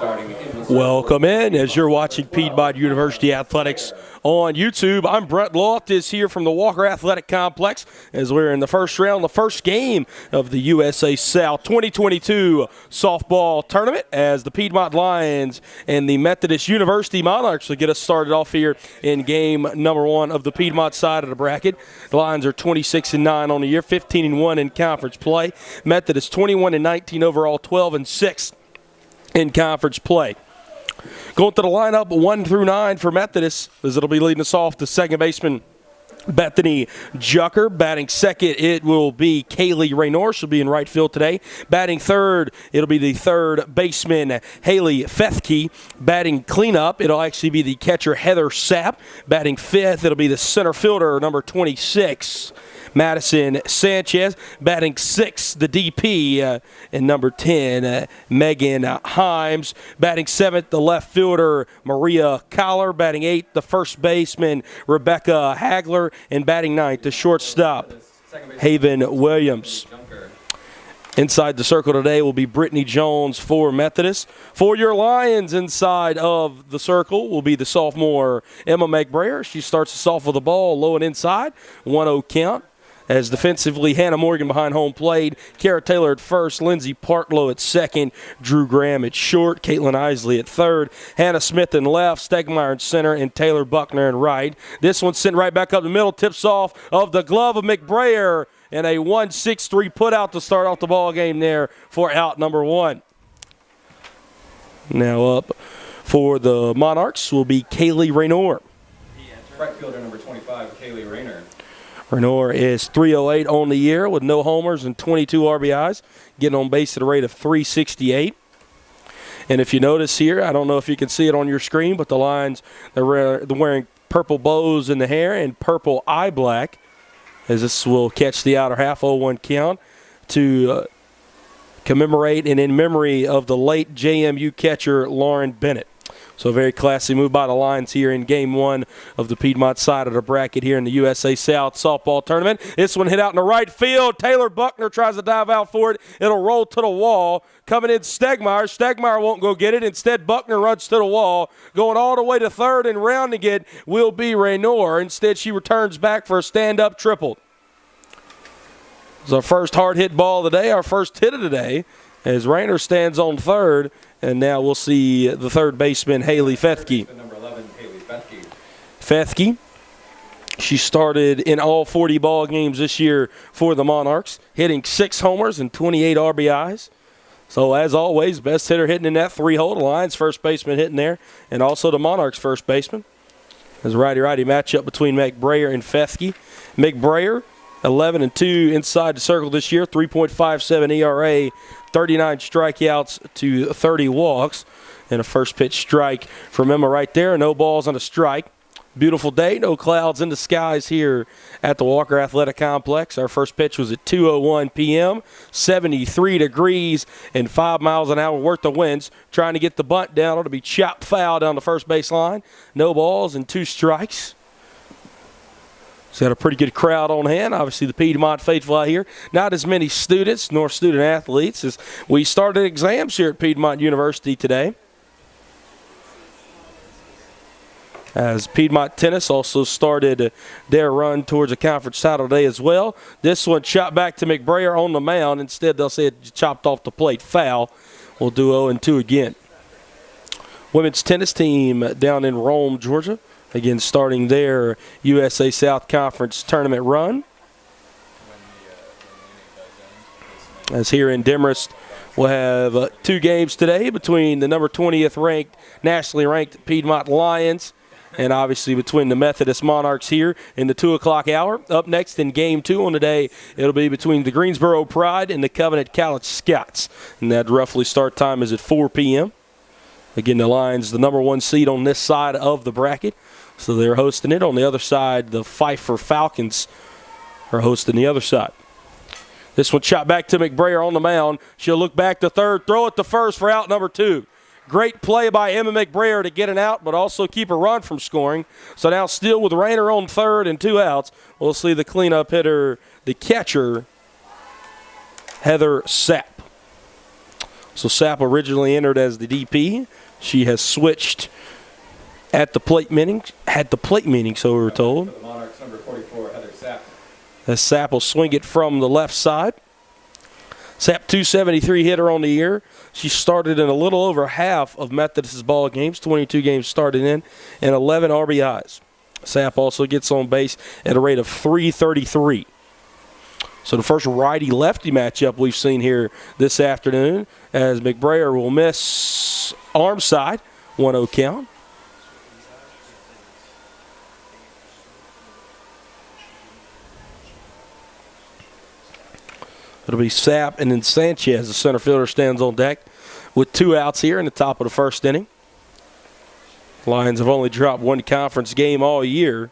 Welcome in as you're watching Piedmont University Athletics on YouTube. I'm Brent Loftus here from the Walker Athletic Complex as we're in the first round, the first game of the USA South 2022 softball tournament as the Piedmont Lions and the Methodist University Monarchs will get us started off here in game number one of the Piedmont side of the bracket. The Lions are 26-9 on the year, 15-1 in conference play. Methodist 21-19 overall, 12-6 in conference play. Going to the lineup 1 through 9 for Methodist, as it'll be leading us off the second baseman Bethany Junker. Batting second, it will be Kaylee Raynor. She'll be in right field today. Batting third, it'll be the third baseman Haley Feskey. Batting cleanup, it'll actually be the catcher Heather Sapp. Batting fifth, it'll be the center fielder number 26. Madison Sanchez. Batting sixth, the DP, and number 10, Megan Himes. Batting seventh, the left fielder, Maria Collar. Batting eighth, the first baseman, Rebecca Hagler. And batting ninth, the shortstop, Haven Williams. Inside the circle today will be Brittany Jones for Methodist. For your Lions inside of the circle will be the sophomore Emma McBrayer. She starts us off with the ball low and inside, 1-0 count. As defensively, Hannah Morgan behind home plate, Cara Taylor at first, Lindsay Partlow at second, Drew Graham at short, Caitlin Isley at third, Hannah Smith in left, Stegmeier in center, and Taylor Buckner in right. This one sent right back up the middle, tips off of the glove of McBrayer, and a 1-6-3 put out to start off the ball game there for out number one. Now up for the Monarchs will be Kaylee Raynor. Right fielder number 25, Kaylee Raynor. Raynor is 308 on the year with no homers and 22 RBIs, getting on base at a rate of 368. And if you notice here, I don't know if you can see it on your screen, but the Lions, they're wearing purple bows in the hair and purple eye black, as this will catch the outer half, 0-1 count, to commemorate and in memory of the late JMU catcher Lauren Bennett. So a very classy move by the Lions here in game one of the Piedmont side of the bracket here in the USA South softball tournament. This one hit out in the right field. Taylor Buckner tries to dive out for it. It'll roll to the wall. Coming in Stegmeier. Stegmeier won't go get it. Instead, Buckner runs to the wall. Going all the way to third and rounding it will be Raynor. Instead, she returns back for a stand-up triple. It's our first hard-hit ball of the day, our first hit of the day, as Raynor stands on third. And now we'll see the third baseman, Haley Feskey. Number 11, Haley Feskey. Feskey, she started in all 40 ball games this year for the Monarchs, hitting 6 homers and 28 RBIs. So, as always, best hitter hitting in that 3-hole. The Lions' first baseman hitting there, and also the Monarchs' first baseman. There's a righty-righty matchup between McBrayer and Feskey. McBrayer, 11-2 inside the circle this year, 3.57 ERA, 39 strikeouts to 30 walks, and a first pitch strike from Emma right there. No balls on a strike. Beautiful day, no clouds in the skies here at the Walker Athletic Complex. Our first pitch was at 2:01 p.m., 73 degrees and 5 miles an hour worth of winds. Trying to get the bunt down. It'll be chopped foul down the first base line. No balls and 2 strikes. So got a pretty good crowd on hand. Obviously, the Piedmont faithful out here. Not as many students nor student athletes as we started exams here at Piedmont University today. As Piedmont Tennis also started their run towards a conference title today as well. This one chopped back to McBrayer on the mound. Instead, they'll say it chopped off the plate. Foul. We'll do 0-2 again. Women's tennis team down in Rome, Georgia. Again, starting their USA South Conference tournament run. As here in Demorest, we'll have 2 games today between the number 20th ranked, nationally ranked Piedmont Lions, and obviously between the Methodist Monarchs here in the 2 o'clock hour. Up next in game 2 on the day, it'll be between the Greensboro Pride and the Covenant College Scots. And that roughly start time is at 4 p.m. Again, the Lions, the number 1 seed on this side of the bracket. So they're hosting it. On the other side, the Pfeiffer Falcons are hosting the other side. This one shot back to McBrayer on the mound. She'll look back to third, throw it to first for out number 2. Great play by Emma McBrayer to get an out, but also keep a run from scoring. So now still with Raynor on third and 2 outs, we'll see the cleanup hitter, the catcher, Heather Sapp. So Sapp originally entered as the DP. She has switched at the plate meeting. So we were told. For the Monarchs, number 44, Heather Sapp. As Sapp will swing it from the left side. Sapp 273 hitter on the year. She started in a little over half of Methodist's ball games, 22 games started in, and 11 RBIs. Sapp also gets on base at a rate of 333. So the first righty-lefty matchup we've seen here this afternoon, as McBrayer will miss arm side, 1-0 count. It'll be Sapp and then Sanchez, the center fielder, stands on deck with 2 outs here in the top of the first inning. Lions have only dropped 1 conference game all year,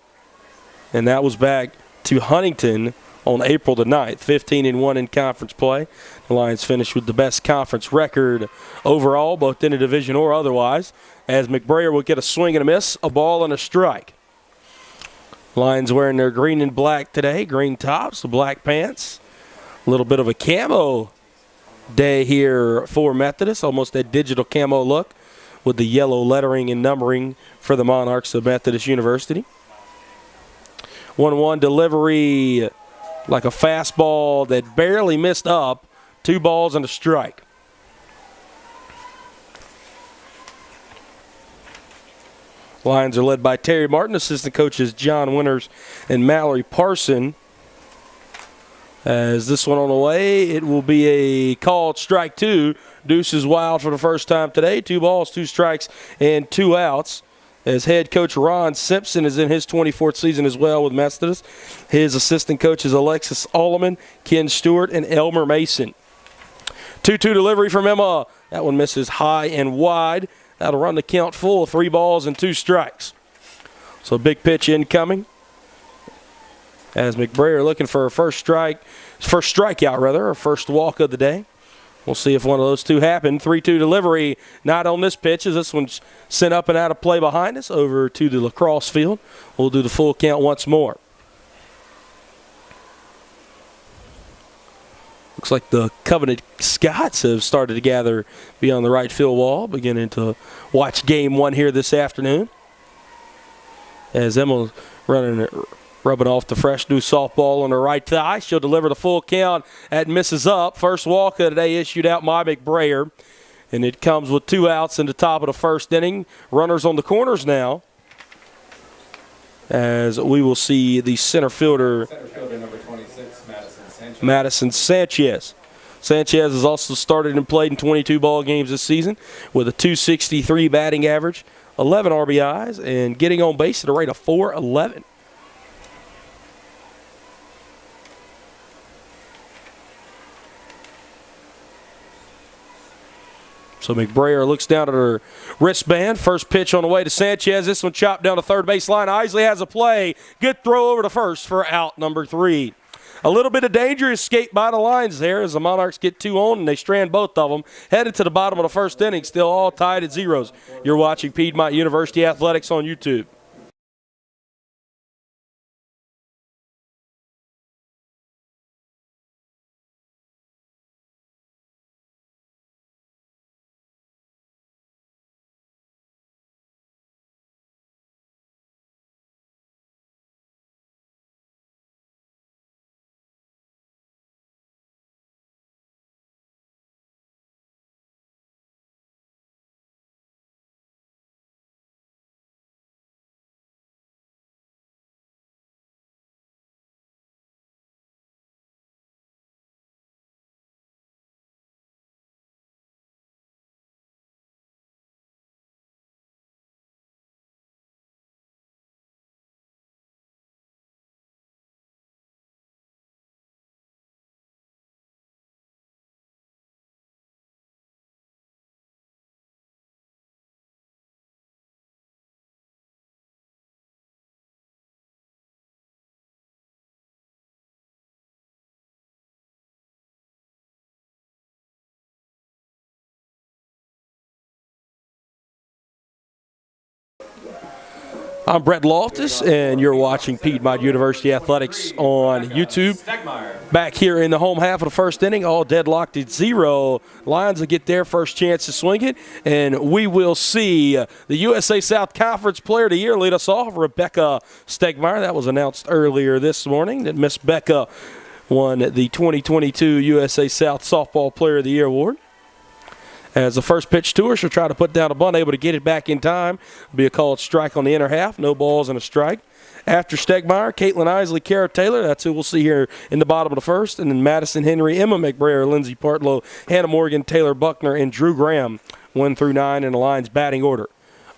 and that was back to Huntington on April the 9th, 15-1 in conference play. The Lions finished with the best conference record overall, both in the division or otherwise, as McBrayer will get a swing and a miss, a ball and a strike. Lions wearing their green and black today, green tops, the black pants. A little bit of a camo day here for Methodist, almost that digital camo look with the yellow lettering and numbering for the Monarchs of Methodist University. 1-1 delivery, like a fastball that barely missed up. 2 balls and a strike. Lions are led by Terry Martin, assistant coaches John Winters and Mallory Parson. As this one on the way, it will be a called strike 2. Deuce is wild for the first time today. 2 balls, 2 strikes, and 2 outs. As head coach Ron Simpson is in his 24th season as well with Methodist. His assistant coaches Alexis Alleman, Ken Stewart, and Elmer Mason. 2-2 delivery from Emma. That one misses high and wide. That'll run the count full, 3 balls and 2 strikes. So big pitch incoming. As McBrayer looking for her first strikeout, her first walk of the day. We'll see if one of those 2 happen. 3-2 delivery, not on this pitch, as this one's sent up and out of play behind us over to the lacrosse field. We'll do the full count once more. Looks like the Covenant Scots have started to gather beyond the right field wall, beginning to watch game 1 here this afternoon. As Emma rubbing off the fresh new softball on her right thigh. She'll deliver the full count at misses up. First walk of the day issued out by McBrayer. And it comes with 2 outs in the top of the first inning. Runners on the corners now. As we will see the center fielder Number 26, Madison Sanchez. Sanchez has also started and played in 22 ball games this season with a .263 batting average, 11 RBIs, and getting on base at a rate of .411. So McBrayer looks down at her wristband. First pitch on the way to Sanchez. This one chopped down the third base line. Isley has a play. Good throw over to first for out number 3. A little bit of danger escaped by the lines there as the Monarchs get 2 on and they strand both of them. Headed to the bottom of the first inning, still all tied at 0s. You're watching Piedmont University Athletics on YouTube. I'm Brett Loftus, and you're watching Piedmont University Athletics on YouTube. Stegmeier. Back here in the home half of the first inning, all deadlocked at 0. Lions will get their first chance to swing it, and we will see the USA South Conference Player of the Year lead us off, Rebecca Stegmeier. That was announced earlier this morning that Miss Becca won the 2022 USA South Softball Player of the Year award. As the first pitch to her, she'll try to put down a bunt, able to get it back in time. Be a called strike on the inner half. No balls and a strike. After Stegmeier, Caitlin Isley, Cara Taylor. That's who we'll see here in the bottom of the first. And then Madison Henry, Emma McBrayer, Lindsay Partlow, Hannah Morgan, Taylor Buckner, and Drew Graham, 1 through 9 in the Lions batting order.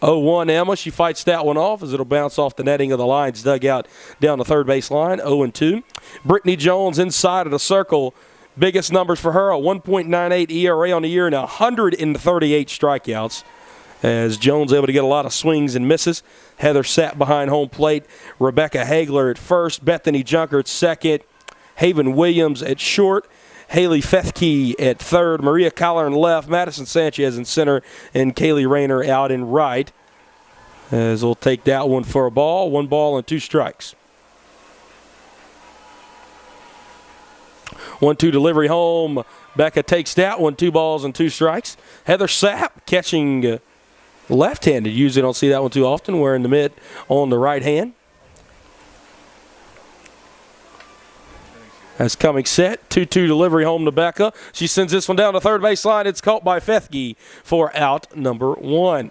0-1 Emma. She fights that one off as it'll bounce off the netting of the Lions dugout down the third base line. 0-2. Brittany Jones inside of the circle. Biggest numbers for her, a 1.98 ERA on the year and 138 strikeouts. As Jones able to get a lot of swings and misses. Heather Sapp behind home plate. Rebecca Hagler at first. Bethany Junker at second. Haven Williams at short. Haley Feskey at third. Maria Collar in left. Madison Sanchez in center. And Kaylee Rayner out in right. As we'll take that one for a ball. 1 ball and 2 strikes. 1-2 delivery home. Becca takes that one. 2 balls and 2 strikes. Heather Sapp catching left-handed. Usually don't see that one too often. We're in the mid on the right hand. As coming set. 2-2 delivery home to Becca. She sends this one down the third base line. It's caught by Feskey for out number 1.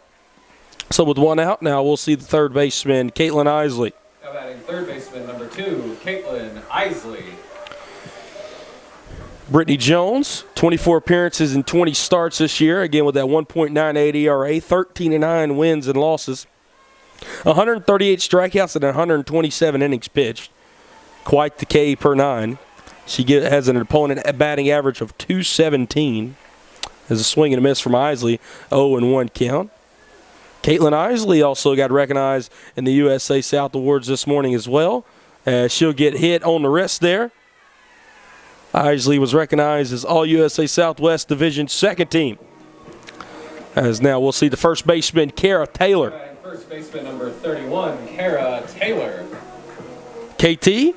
So with 1 out, now we'll see the third baseman, Caitlin Isley. Now batting third baseman number 2, Caitlin Isley. Brittany Jones, 24 appearances and 20 starts this year. Again, with that 1.98 ERA, 13-9 wins and losses. 138 strikeouts and 127 innings pitched. Quite the K per 9. She has an opponent batting average of .217. As a swing and a miss from Isley, 0-1 count. Caitlin Isley also got recognized in the USA South Awards this morning as well. She'll get hit on the wrist there. Isley was recognized as All-USA Southwest Division 2nd team. As now we'll see the first baseman, Cara Taylor. First baseman number 31, Cara Taylor. KT,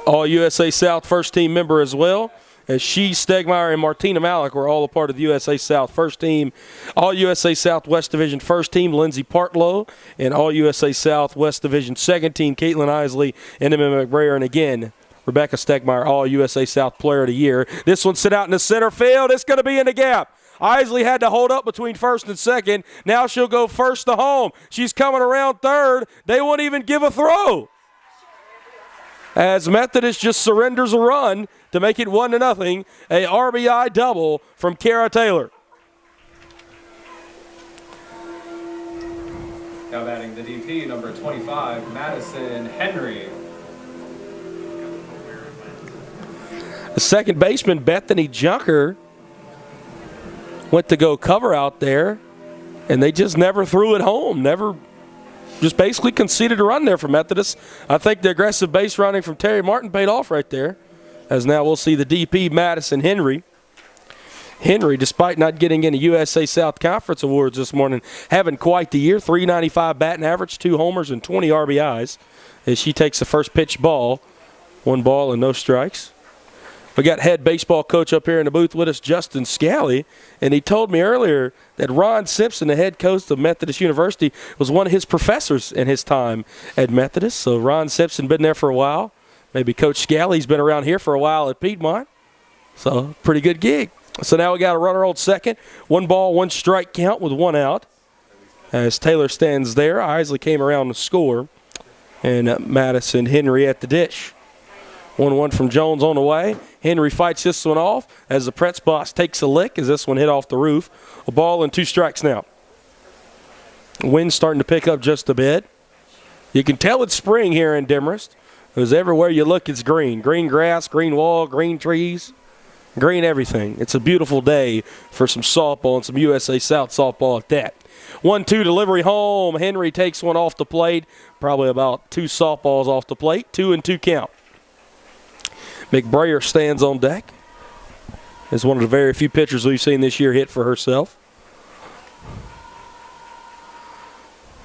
All-USA South first team member as well. As she, Stegmeier, and Martina Malik were all a part of the USA South first team. All-USA Southwest Division first team, Lindsay Partlow. And All-USA Southwest Division 2nd team, Caitlin Isley and Emma McBrayer. And again, Rebecca Stegmeier, All-USA South Player of the Year. This one sit out in the center field. It's going to be in the gap. Isley had to hold up between first and second. Now she'll go first to home. She's coming around third. They won't even give a throw. As Methodist just surrenders a run to make it 1-0. A RBI double from Cara Taylor. Now batting the DP, number 25, Madison Henry. The second baseman, Bethany Junker, went to go cover out there, and they just never threw it home. Just basically conceded a run there for Methodist. I think the aggressive base running from Terry Martin paid off right there. As now we'll see the DP, Madison Henry. Henry, despite not getting any USA South Conference awards this morning, having quite the year. .395 batting average, 2 homers, and 20 RBIs. As she takes the first pitch ball. 1 ball and no strikes. We got head baseball coach up here in the booth with us, Justin Scally, and he told me earlier that Ron Simpson, the head coach of Methodist University, was one of his professors in his time at Methodist. So Ron Simpson been there for a while. Maybe Coach Scally's been around here for a while at Piedmont. So pretty good gig. So now we got a runner on second. 1 ball, 1 strike count with 1 out. As Taylor stands there, Isley came around to score. And Madison Henry at the dish. 1-1 from Jones on the way. Henry fights this one off as the Pretz boss takes a lick as this one hit off the roof. A ball and 2 strikes now. Wind's starting to pick up just a bit. You can tell it's spring here in Demarest. Because everywhere you look, it's green. Green grass, green wall, green trees, green everything. It's a beautiful day for some softball and some USA South softball at that. 1-2 delivery home. Henry takes one off the plate. Probably about 2 softballs off the plate. 2-2 count. McBrayer stands on deck. Is one of the very few pitchers we've seen this year hit for herself.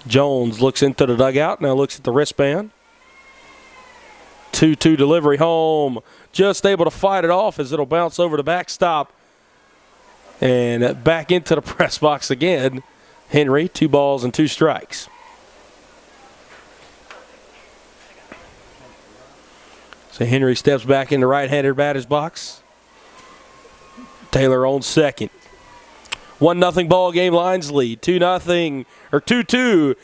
Jones looks into the dugout, now looks at the wristband. 2-2 delivery home. Just able to fight it off as it'll bounce over the backstop. And back into the press box again. Henry, 2 balls and 2 strikes. So Henry steps back in the right-handed batter's box. Taylor on second. 1-0 ball game, Lions lead. 2-0 or 2-2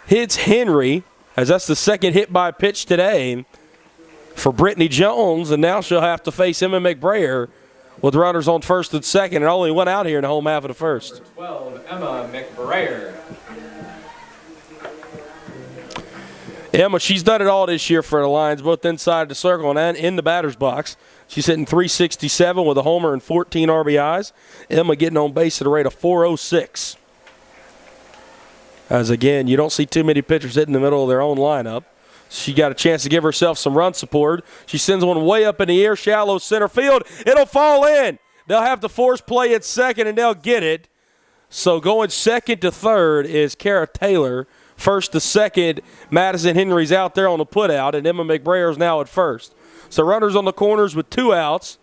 hits Henry, as that's the second hit by pitch today for Brittany Jones, and now she'll have to face Emma McBrayer with runners on first and second, and only one out here in the home half of the first. 12, Emma McBrayer. Emma, she's done it all this year for the Lions, both inside the circle and in the batter's box. She's hitting .367 with a homer and 14 RBIs. Emma getting on base at a rate of .406. As again, you don't see too many pitchers hitting the middle of their own lineup. She got a chance to give herself some run support. She sends one way up in the air, shallow center field. It'll fall in. They'll have to force play at second, and they'll get it. So going second to third is Cara Taylor. First to second, Madison Henry's out there on the putout, and Emma McBrayer is now at first. So runners on the corners with 2 outs,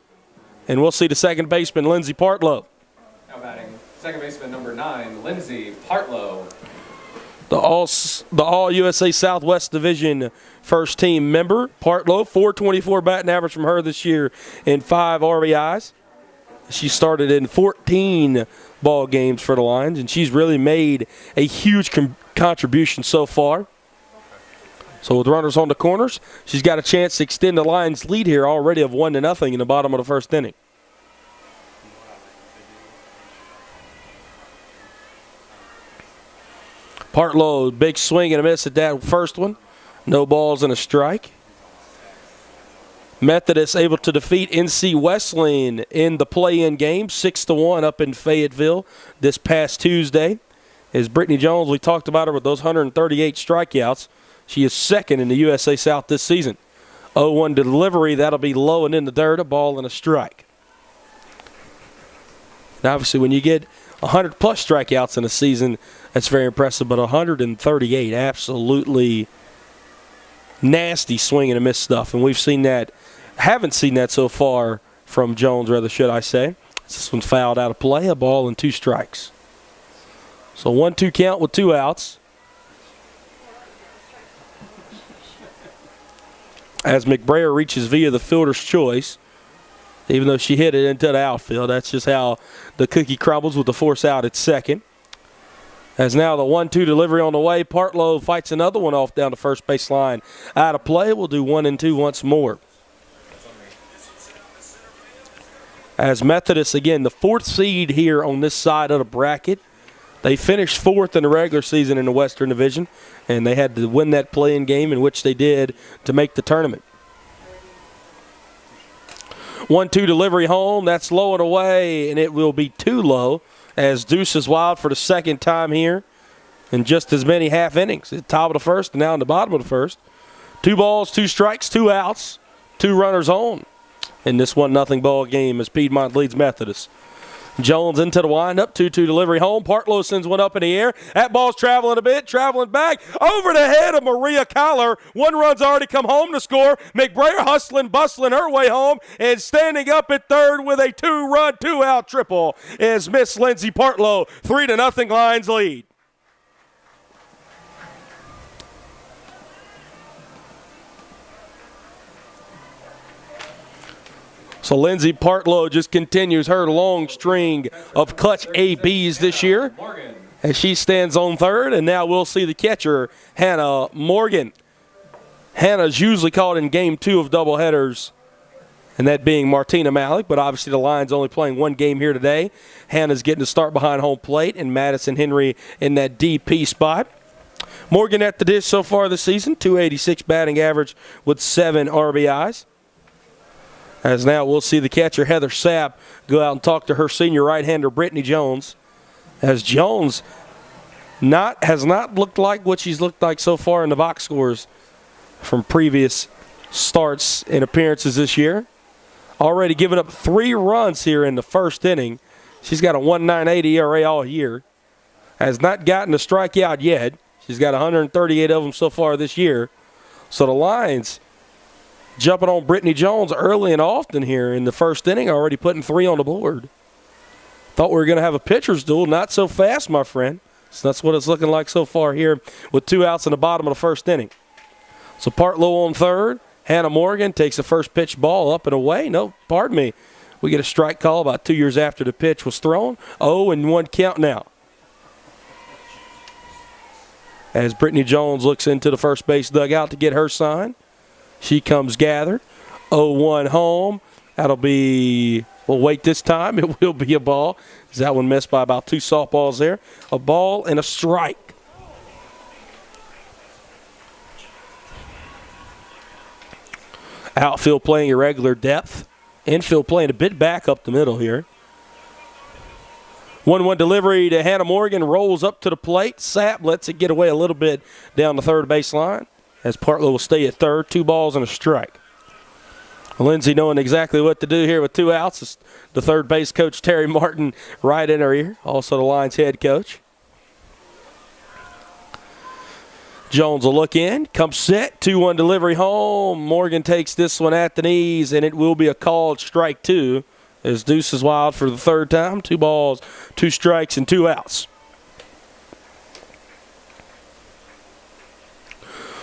and we'll see the second baseman, Lindsay Partlow. Now batting second baseman number 9, Lindsay Partlow. The All USA Southwest Division first team member, Partlow, .424 batting average from her this year and 5 RBIs. She started in 14 ball games for the Lions, and she's really made a huge contribution so far. So with runners on the corners, she's got a chance to extend the Lions' lead here already of 1-0 in the bottom of the first inning. Partlow, big swing and a miss at that first one. No balls and a strike. Methodist able to defeat NC Wesleyan in the play-in game, 6-1 up in Fayetteville this past Tuesday. As Brittany Jones, we talked about her with those 138 strikeouts. She is second in the USA South this season. 0-1 delivery, that'll be low and in the dirt, a ball and a strike. Now, obviously, when you get 100-plus strikeouts in a season, that's very impressive, but 138, absolutely nasty swing and a miss stuff. And we've seen that, haven't seen that so far from Jones, rather, should I say. This one's fouled out of play, a ball and 2 strikes. So 1-2 count with 2 outs. As McBrayer reaches via the fielder's choice, even though she hit it into the outfield. That's just how the cookie crumbles with the force out at second. As now the 1-2 delivery on the way. Partlow fights another one off down the first base line. Out of play, we'll do 1-2 once more. As Methodist, again, the 4th seed here on this side of the bracket. They finished 4th in the regular season in the Western Division, and they had to win that play-in game, in which they did, to make the tournament. 1-2 delivery home. That's low and away, and it will be too low as Deuce is wild for the second time here in just as many half innings. At the top of the first and now in the bottom of the first. 2 balls, 2 strikes, 2 outs, 2 runners on in this 1-0 ball game as Piedmont leads Methodist. Jones into the windup, 2-2 delivery home. Partlow sends one up in the air. That ball's traveling a bit, traveling back over the head of Maria Collar. 1 run's already come home to score. McBrayer hustling, bustling her way home, and standing up at third with a 2-run, 2-out triple is Miss Lindsay Partlow. 3-0 Lions lead. So Lindsay Partlow just continues her long string of clutch ABs this year as she stands on third, and now we'll see the catcher, Hannah Morgan. Hannah's usually called in game 2 of doubleheaders, and that being Martina Malik, but obviously the Lions only playing 1 game here today. Hannah's getting to start behind home plate, and Madison Henry in that DP spot. Morgan at the dish so far this season, .286 batting average with 7 RBIs. As now we'll see the catcher, Heather Sapp, go out and talk to her senior right-hander, Brittany Jones. As Jones has not looked like what she's looked like so far in the box scores from previous starts and appearances this year. Already given up 3 runs here in the first inning. She's got a 1.98 ERA all year. Has not gotten a strikeout yet. She's got 138 of them so far this year. So the Lions jumping on Brittany Jones early and often here in the first inning, already putting 3 on the board. Thought we were going to have a pitcher's duel. Not so fast, my friend. So that's what it's looking like so far here with 2 outs in the bottom of the first inning. So Partlow on third. Hannah Morgan takes the first pitch ball up and away. No, pardon me. We get a strike call about 2 years after the pitch was thrown. 0-1 count now. As Brittany Jones looks into the first base dugout to get her sign. She comes gathered. 0-1 home. That'll be, we'll wait this time. It will be a ball. That one missed by about 2 softballs there. A ball and a strike. Outfield playing irregular depth. Infield playing a bit back up the middle here. 1-1 delivery to Hannah Morgan. Rolls up to the plate. Sapp lets it get away a little bit down the third baseline. As Partlow will stay at third. 2 balls and a strike. Lindsay knowing exactly what to do here with 2 outs. The third base coach, Terry Martin, right in her ear. Also the Lions head coach. Jones will look in. Comes set. 2-1 delivery home. Morgan takes this one at the knees, and it will be a called strike 2. As Deuce is wild for the third time. 2 balls, 2 strikes, and 2 outs.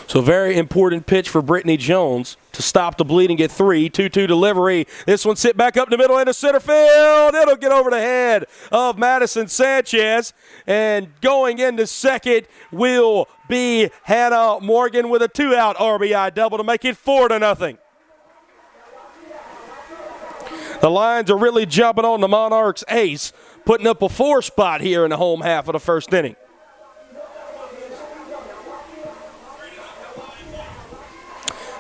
So very important pitch for Brittany Jones to stop the bleed and get 3. 2-2 delivery. This one sit back up in the middle into center field. It'll get over the head of Madison Sanchez. And going into second will be Hannah Morgan with a 2-out RBI double to make it 4-0. The Lions are really jumping on the Monarchs ace, putting up a 4 spot here in the home half of the first inning.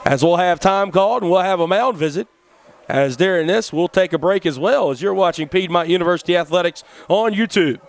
As we'll have time called and we'll have a mound visit. As during this, we'll take a break as well as you're watching Piedmont University Athletics on YouTube.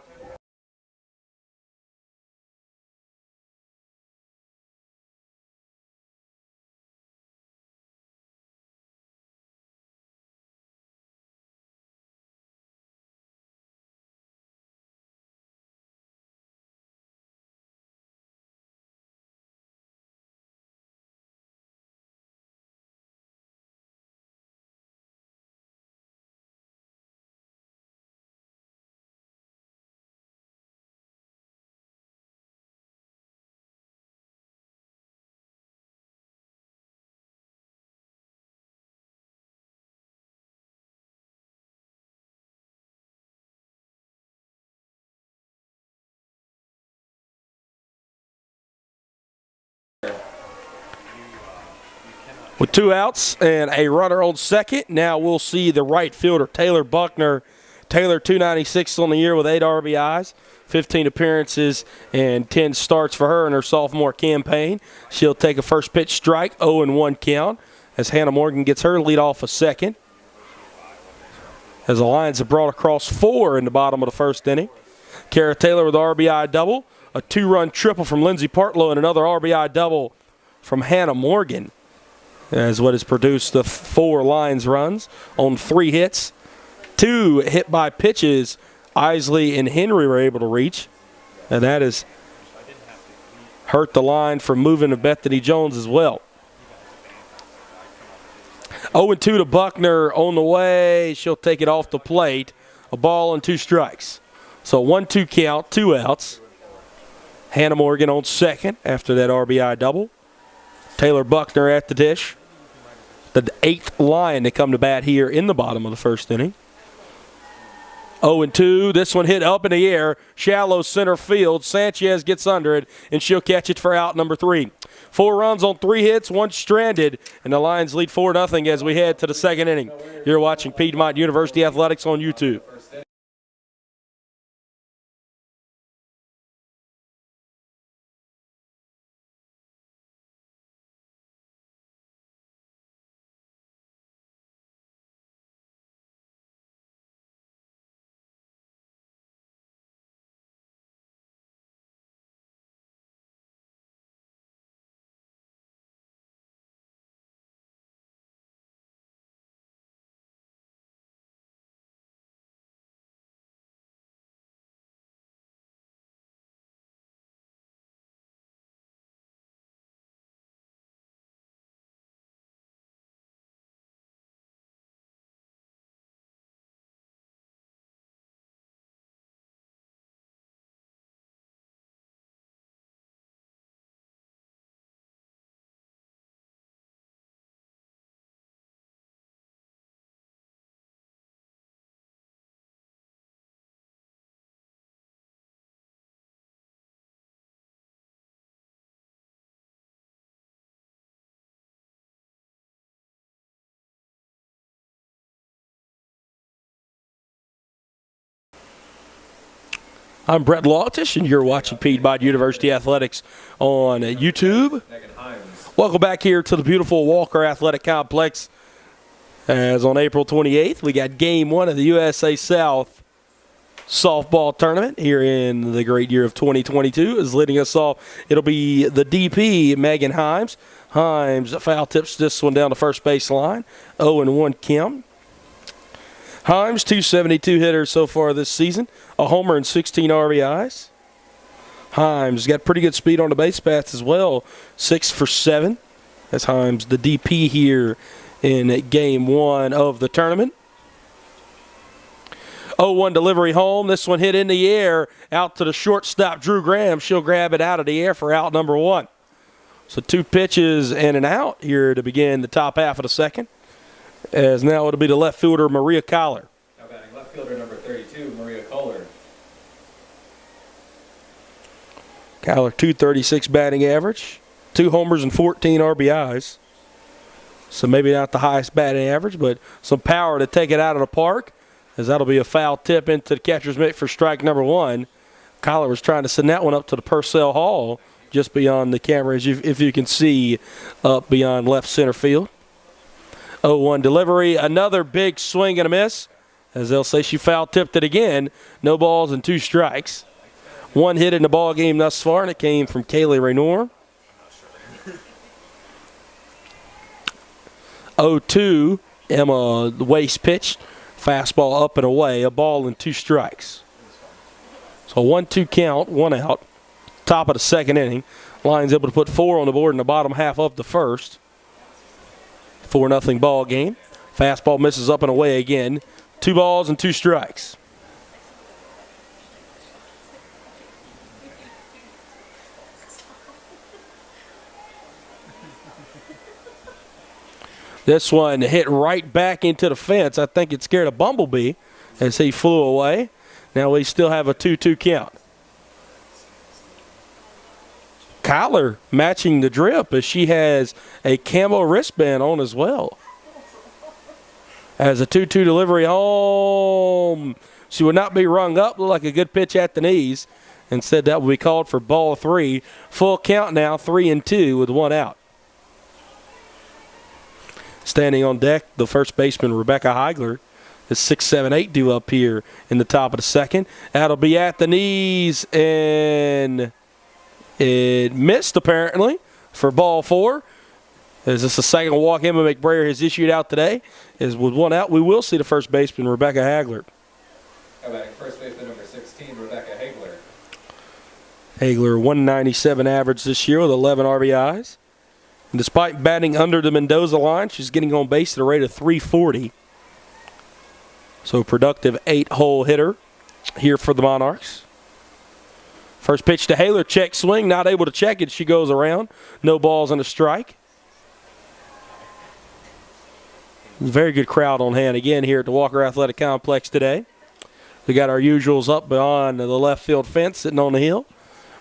With 2 outs and a runner on second, now we'll see the right fielder, Taylor Buckner. Taylor, 296 on the year with 8 RBIs, 15 appearances, and 10 starts for her in her sophomore campaign. She'll take a first pitch strike, 0-1 count, as Hannah Morgan gets her lead off a second. As the Lions have brought across 4 in the bottom of the first inning. Cara Taylor with RBI double, a 2-run triple from Lindsay Partlow, and another RBI double from Hannah Morgan. As what has produced the 4 Lions runs on 3 hits. 2 hit by pitches Isley and Henry were able to reach. And that has hurt the line from moving to Bethany Jones as well. 0-2 to Buckner on the way. She'll take it off the plate. A ball and 2 strikes. So 1-2 count, 2 outs. Hannah Morgan on second after that RBI double. Taylor Buckner at the dish. The 8th Lion to come to bat here in the bottom of the first inning. 0-2. This one hit up in the air. Shallow center field. Sanchez gets under it, and she'll catch it for out number 3. 4 runs on 3 hits, 1 stranded, and the Lions lead 4-0 as we head to the second inning. You're watching Piedmont University Athletics on YouTube. I'm Brett Loftish, and you're watching Piedmont University Athletics on YouTube. Welcome back here to the beautiful Walker Athletic Complex. As on April 28th, we got Game 1 of the USA South softball tournament here in the great year of 2022. Is leading us off, it'll be the DP, Megan Himes. Himes foul tips this one down the first baseline. 0-1 count. Himes, 272 hitters so far this season, a homer and 16 RBIs. Himes got pretty good speed on the base paths as well, 6 for 7. That's Himes, the DP here in Game 1 of the tournament. 0-1 delivery home. This one hit in the air out to the shortstop, Drew Graham. She'll grab it out of the air for out number 1. So 2 pitches and an out here to begin the top half of the second. As now it'll be the left fielder, Maria Collar. Now batting left fielder number 32, Maria Kohler. Collar, 236 batting average, 2 homers and 14 RBIs. So maybe not the highest batting average, but some power to take it out of the park, as that'll be a foul tip into the catcher's mitt for strike number 1. Collar was trying to send that one up to the Purcell Hall, just beyond the camera, if you can see up beyond left center field. 0-1 delivery, another big swing and a miss. As they'll say, she foul tipped it again. No balls and 2 strikes. 1 hit in the ball game thus far, and it came from Kaylee Raynor. 0-2, Emma waste pitch, fastball up and away, a ball and 2 strikes. So 1-2 count, 1 out. Top of the second inning. Lions able to put 4 on the board in the bottom half of the first. 4-0 ball game. Fastball misses up and away again. 2 balls and 2 strikes. This one hit right back into the fence. I think it scared a bumblebee as he flew away. Now we still have a 2-2 count. Collar matching the drip as she has a camo wristband on as well. As a 2-2 delivery home. She would not be rung up. Looked like a good pitch at the knees. Instead, that will be called for ball 3. Full count now, 3-2 with 1 out. Standing on deck, the first baseman, Rebecca Hagler, is 6-7-8 due up here in the top of the second. That'll be at the knees, and it missed apparently for ball 4. Is this the second walk Emma McBrayer has issued out today? Is with 1 out, we will see the first baseman, Rebecca Hagler. First baseman number 16, Rebecca Hagler. Hagler, 197 average this year with 11 RBIs. And despite batting under the Mendoza line, she's getting on base at a rate of 340. So productive 8-hole hitter here for the Monarchs. First pitch to Hagler, check swing, not able to check it. She goes around. No balls and a strike. Very good crowd on hand again here at the Walker Athletic Complex today. We got our usuals up beyond the left field fence sitting on the hill.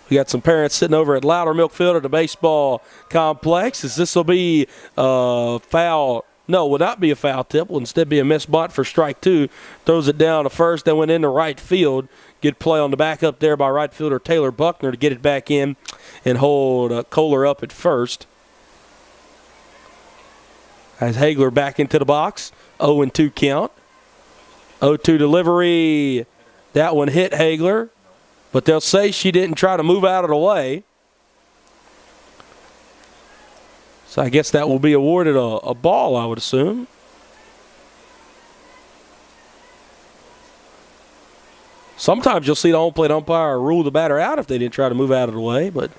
We got some parents sitting over at Loudermilk Field at the baseball complex. As this will be a foul. No, will not be a foul tip. Will instead be a missed bunt for strike 2. Throws it down to first, then went into right field. Good play on the back up there by right fielder Taylor Buckner to get it back in and hold Kohler up at first. As Hagler back into the box, 0-2 count. 0-2 delivery. That one hit Hagler, but they'll say she didn't try to move out of the way. So I guess that will be awarded a ball, I would assume. Sometimes you'll see the home plate umpire rule the batter out if they didn't try to move out of the way, but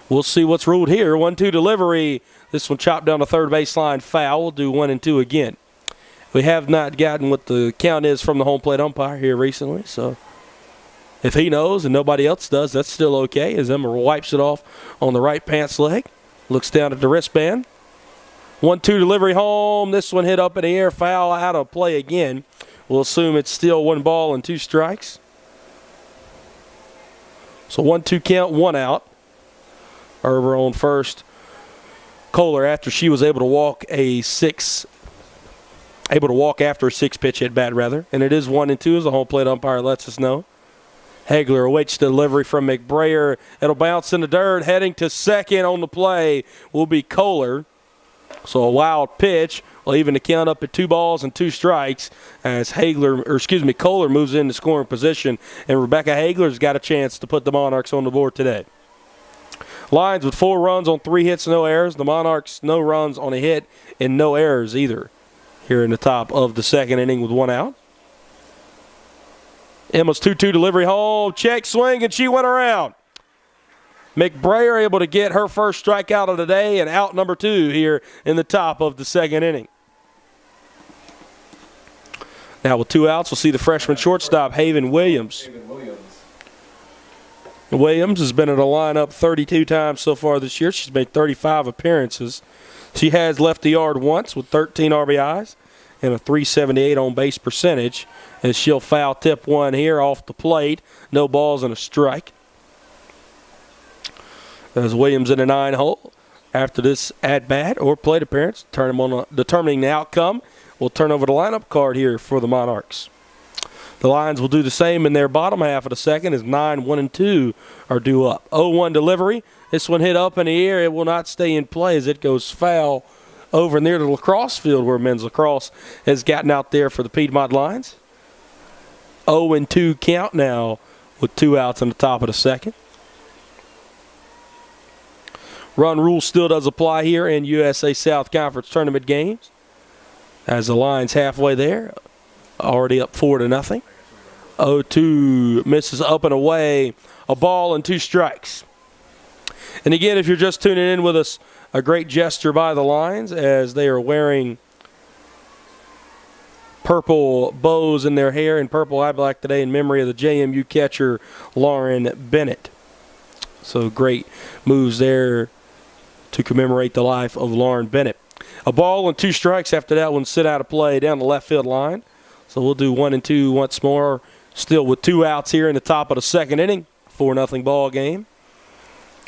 we'll see what's ruled here. 1-2 delivery. This one chopped down the third baseline foul. We'll do 1-2 again. We have not gotten what the count is from the home plate umpire here recently, so if he knows and nobody else does, that's still okay, as Emma wipes it off on the right pants leg. Looks down at the wristband. 1-2 delivery home. This one hit up in the air, foul, out of play again. We'll assume it's still 1 ball and 2 strikes. So 1-2 count, 1 out. Over on first, Kohler, after she was able to walk after a 6-pitch at bat, rather. And it is 1-2 as the home plate umpire lets us know. Hagler awaits the delivery from McBrayer. It'll bounce in the dirt. Heading to second on the play will be Kohler. So a wild pitch will even the count up at 2 balls and 2 strikes as Kohler moves into scoring position, and Rebecca Hagler's got a chance to put the Monarchs on the board today. Lions with 4 runs on 3 hits, no errors. The Monarchs no runs on a hit and no errors either here in the top of the second inning with 1 out. Emma's 2-2 delivery home, check swing, and she went around. McBrayer able to get her first strikeout of the day and out number 2 here in the top of the second inning. Now with 2 outs, we'll see the freshman shortstop, Haven Williams. Williams has been in the lineup 32 times so far this year. She's made 35 appearances. She has left the yard once with 13 RBIs and a .378 on base percentage. And she'll foul tip one here off the plate. No balls and a strike. As Williams in a 9-hole after this at-bat or plate appearance, determining the outcome. We'll turn over the lineup card here for the Monarchs. The Lions will do the same in their bottom half of the second as 9, 1, and 2 are due up. 0-1 delivery. This one hit up in the air. It will not stay in play as it goes foul over near the lacrosse field where men's lacrosse has gotten out there for the Piedmont Lions. 0-2 count now with 2 outs in the top of the second. Run rule still does apply here in USA South Conference tournament games as the Lions halfway there, already up 4-0. 0-2 misses up and away, a ball and 2 strikes. And again, if you're just tuning in with us, a great gesture by the Lions as they are wearing purple bows in their hair and purple eye black today in memory of the JMU catcher Lauren Bennett. So great moves there to commemorate the life of Lauren Bennett. A ball and 2 strikes after that one sit out of play down the left field line. So we'll do 1-2 once more, still with 2 outs here in the top of the second inning. 4-0 ball game.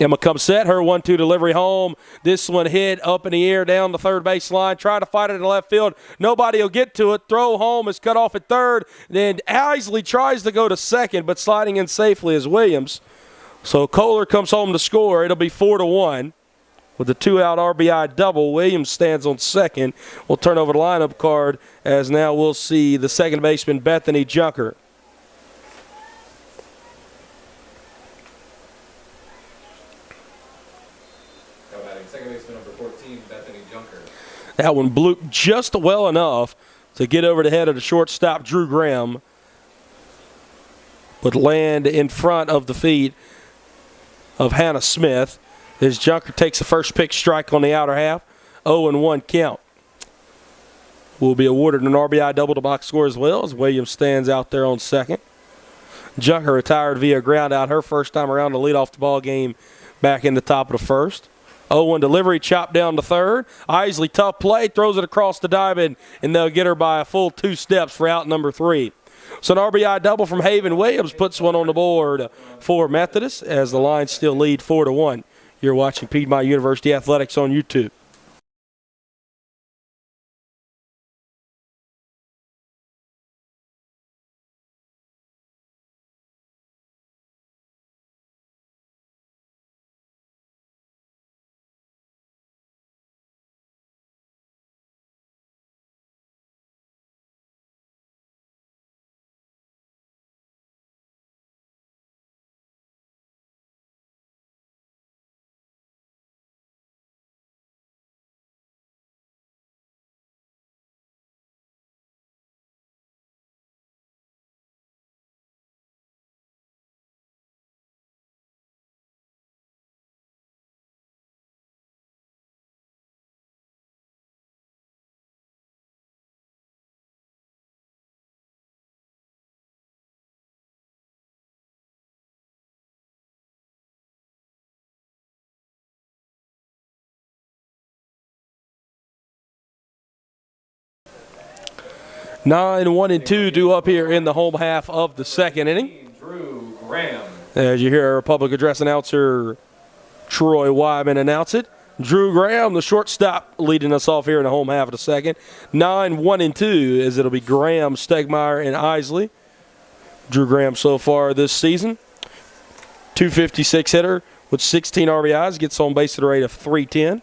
Emma comes set, her 1-2 delivery home. This one hit up in the air down the third base line. Try to fight it in the left field. Nobody will get to it. Throw home is cut off at third. Then Isley tries to go to second, but sliding in safely is Williams. So Kohler comes home to score. It'll be 4-1. With a 2-out RBI double, Williams stands on second. We'll turn over the lineup card as now we'll see the second baseman, Bethany Junker. Second baseman number 14, Bethany Junker. That one blew just well enough to get over the head of the shortstop, Drew Graham, but land in front of the feet of Hannah Smith. As Junker takes the first pitch strike on the outer half, 0-1 count. Will be awarded an RBI double to box score as well as Williams stands out there on second. Junker retired via ground out her first time around to lead off the ball game back in the top of the first. 0-1 delivery, chopped down to third. Isley, tough play, throws it across the diamond, and they'll get her by a full 2 steps for out number 3. So an RBI double from Haven Williams puts one on the board for Methodist as the Lions still lead 4-1. You're watching Piedmont University Athletics on YouTube. Nine, 1-2 due up here in the home half of the second inning. Drew Graham. As you hear our public address announcer Troy Wyman announce it. Drew Graham, the shortstop, leading us off here in the home half of the second. 9, 1-2 as it'll be Graham, Stegmeier, and Isley. Drew Graham so far this season. 256 hitter with 16 RBIs, gets on base at a rate of .310.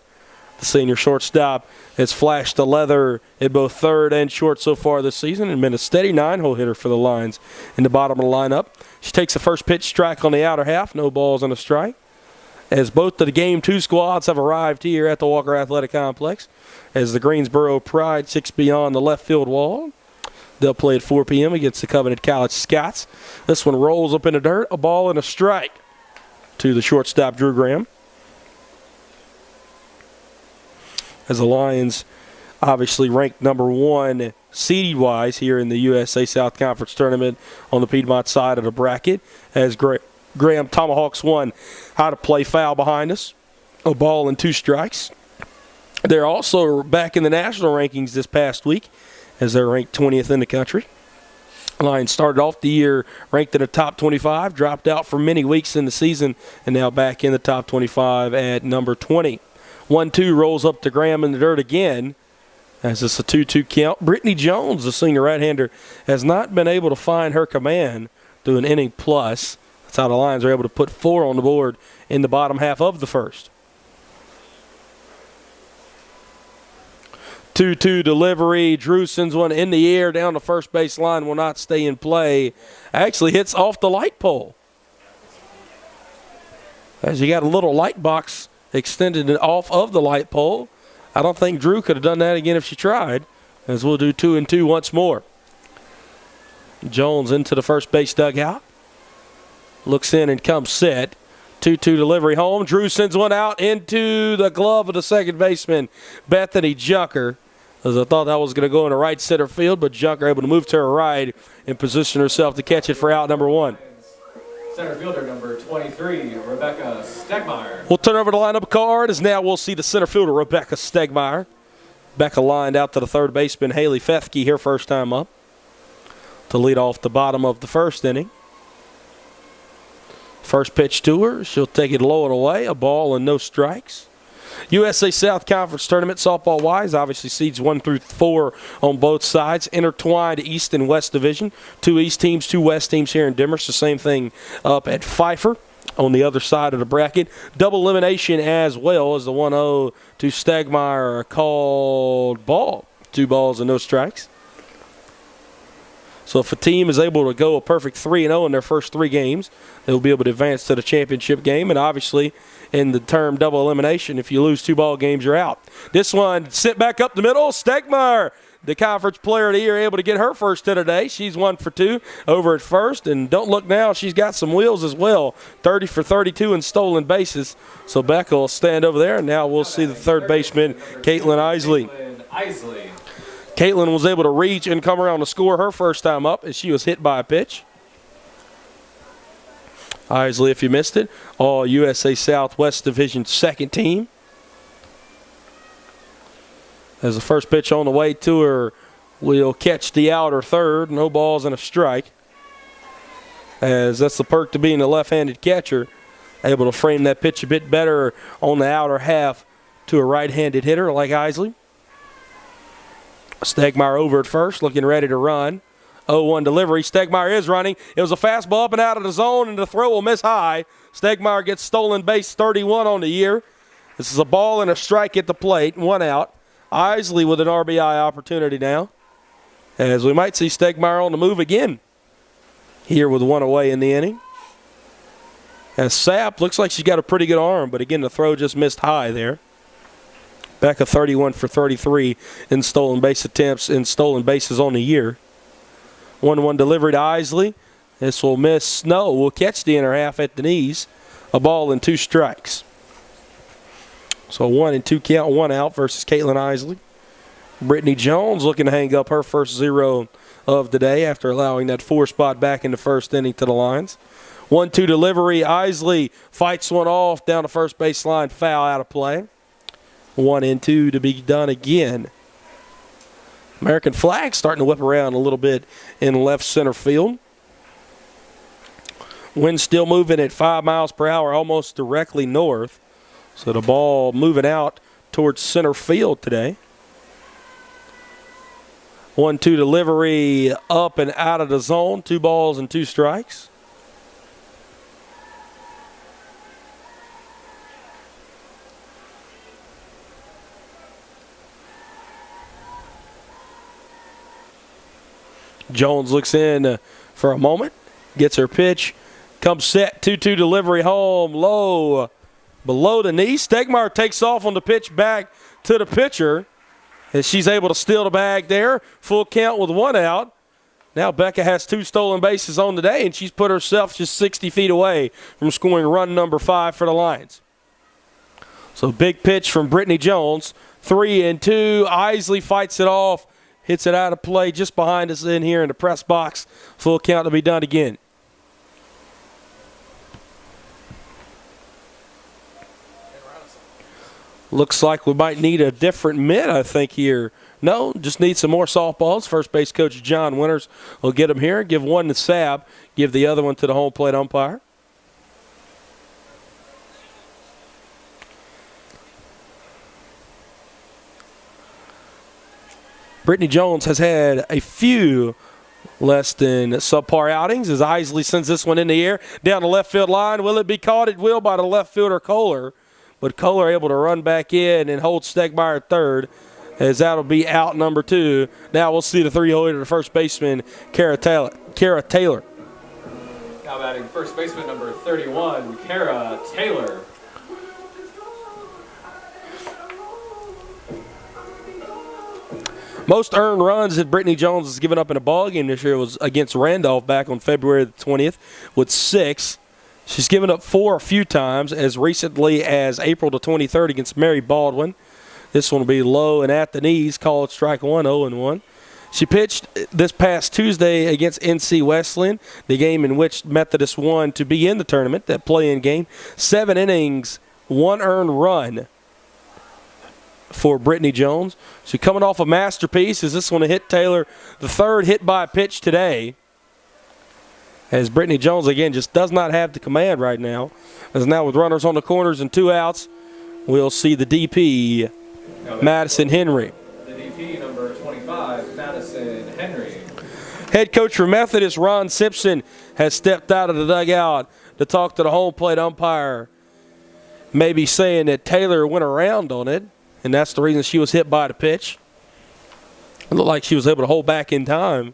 The senior shortstop has flashed the leather at both third and short so far this season and been a steady 9-hole hitter for the Lions in the bottom of the lineup. She takes the first pitch, strike on the outer half, no balls and a strike. As both of the Game 2 squads have arrived here at the Walker Athletic Complex, as the Greensboro Pride 6 beyond the left field wall. They'll play at 4 p.m. against the Covenant College Scots. This one rolls up in the dirt, a ball and a strike to the shortstop, Drew Graham. As the Lions obviously ranked number 1 seed-wise here in the USA South Conference Tournament on the Piedmont side of the bracket, as Graham tomahawks one how to play foul behind us, a ball and 2 strikes. They're also back in the national rankings this past week, as they're ranked 20th in the country. Lions started off the year ranked in the top 25, dropped out for many weeks in the season, and now back in the top 25 at number 20. 1-2 rolls up to Graham in the dirt again, as it's a 2-2 count. Brittany Jones, the senior right-hander, has not been able to find her command through an inning plus. That's how the Lions are able to put 4 on the board in the bottom half of the first. 2-2 delivery. Drew sends one in the air down the first base line, will not stay in play. Actually hits off the light pole. As you got a little light box extended off of the light pole. I don't think Drew could have done that again if she tried, as we'll do 2-2 once more. Jones into the first base dugout. Looks in and comes set. 2-2 delivery home. Drew sends one out into the glove of the second baseman, Bethany Junker. As I thought that was going to go into right center field, but Junker able to move to her right and position herself to catch it for out number 1. Center fielder number 23, Rebecca Stegmeier. We'll turn over the lineup card, as now we'll see the center fielder, Rebecca Stegmeier. Becca lined out to the third baseman, Haley Feskey, here first time up to lead off the bottom of the first inning. First pitch to her, she'll take it low and away, a ball and no strikes. USA South Conference Tournament, softball-wise, obviously seeds 1 through 4 on both sides. Intertwined East and West Division. 2 East teams, 2 West teams here in Demorest. The same thing up at Pfeiffer on the other side of the bracket. Double elimination as well as the 1-0 to Stegmeier called ball. 2 balls and no strikes. So if a team is able to go a perfect 3-0 in their first 3 games, they'll be able to advance to the championship game. And obviously, in the term double elimination, if you lose 2 ball games, you're out. This one sent back up the middle. Stegmeier, the conference player of the year, able to get her first hit of the day. She's 1 for 2 over at first. And don't look now, she's got some wheels as well. 30 for 32 in stolen bases. So Becca will stand over there. And now we'll see the third baseman, Caitlin Isley. Caitlin was able to reach and come around to score her first time up as she was hit by a pitch. Isley, if you missed it, all USA Southwest Division second team. As the first pitch on the way to her will catch the outer third. No balls and a strike. As that's the perk to being a left-handed catcher. Able to frame that pitch a bit better on the outer half to a right-handed hitter like Isley. Stegmeier over at first, looking ready to run. 0-1 delivery. Stegmeier is running. It was a fastball up and out of the zone, and the throw will miss high. Stegmeier gets stolen base 31 on the year. This is a ball and a strike at the plate, 1 out. Isley with an RBI opportunity now, as we might see Stegmeier on the move again here with 1 away in the inning. As Sapp looks like she's got a pretty good arm, but again, the throw just missed high there. Becca 31 for 33 in stolen base attempts and stolen bases on the year. 1-1 delivery to Isley. This will miss. No, will catch the inner half at the knees. A ball and 2 strikes. So 1-2 count, 1 out versus Caitlin Isley. Brittany Jones looking to hang up her first 0 of the day after allowing that 4 spot back in the first inning to the Lions. 1-2 delivery. Isley fights one off down the first baseline, foul out of play. 1-2 to be done again. American flag starting to whip around a little bit in left center field. Wind still moving at 5 miles per hour, almost directly north. So the ball moving out towards center field today. 1-2 delivery up and out of the zone. 2 balls and 2 strikes. Jones looks in for a moment, gets her pitch, comes set, 2-2 delivery home, low, below the knee. Stegmeier takes off on the pitch back to the pitcher as she's able to steal the bag there. Full count with 1 out. Now Becca has 2 stolen bases on the day, and she's put herself just 60 feet away from scoring run number 5 for the Lions. So big pitch from Brittany Jones, 3-2. Isley fights it off. Hits it out of play just behind us in here in the press box. Full count to be done again. Looks like we might need a different mitt, I think, here. No, just need some more softballs. First base coach John Winters will get them here. Give one to Sapp. Give the other one to the home plate umpire. Brittany Jones has had a few less than subpar outings as Isley sends this one in the air down the left field line. Will it be caught? It will by the left fielder Kohler. But Kohler able to run back in and hold Stegmeier at third as that'll be out number 2. Now we'll see the 3-hole hitter, the first baseman, Cara Taylor. Now batting first baseman number 31, Cara Taylor. Most earned runs that Brittany Jones has given up in a ball game this year was against Randolph back on February the 20th with 6. She's given up 4 a few times, as recently as April the 23rd against Mary Baldwin. This one will be low and at the knees, called strike 1, 0-1. She pitched this past Tuesday against NC Wesleyan, the game in which Methodist won to be in the tournament, that play-in game. 7 innings, 1 earned run for Brittany Jones. She's coming off a masterpiece as this one hit Taylor, the 3rd hit by pitch today. As Brittany Jones, again, just does not have the command right now. As now with runners on the corners and 2 outs, we'll see the DP, Madison Henry. The DP, number 25, Madison Henry. Head coach for Methodist, Ron Simpson, has stepped out of the dugout to talk to the home plate umpire, maybe saying that Taylor went around on it, and that's the reason she was hit by the pitch. It looked like she was able to hold back in time.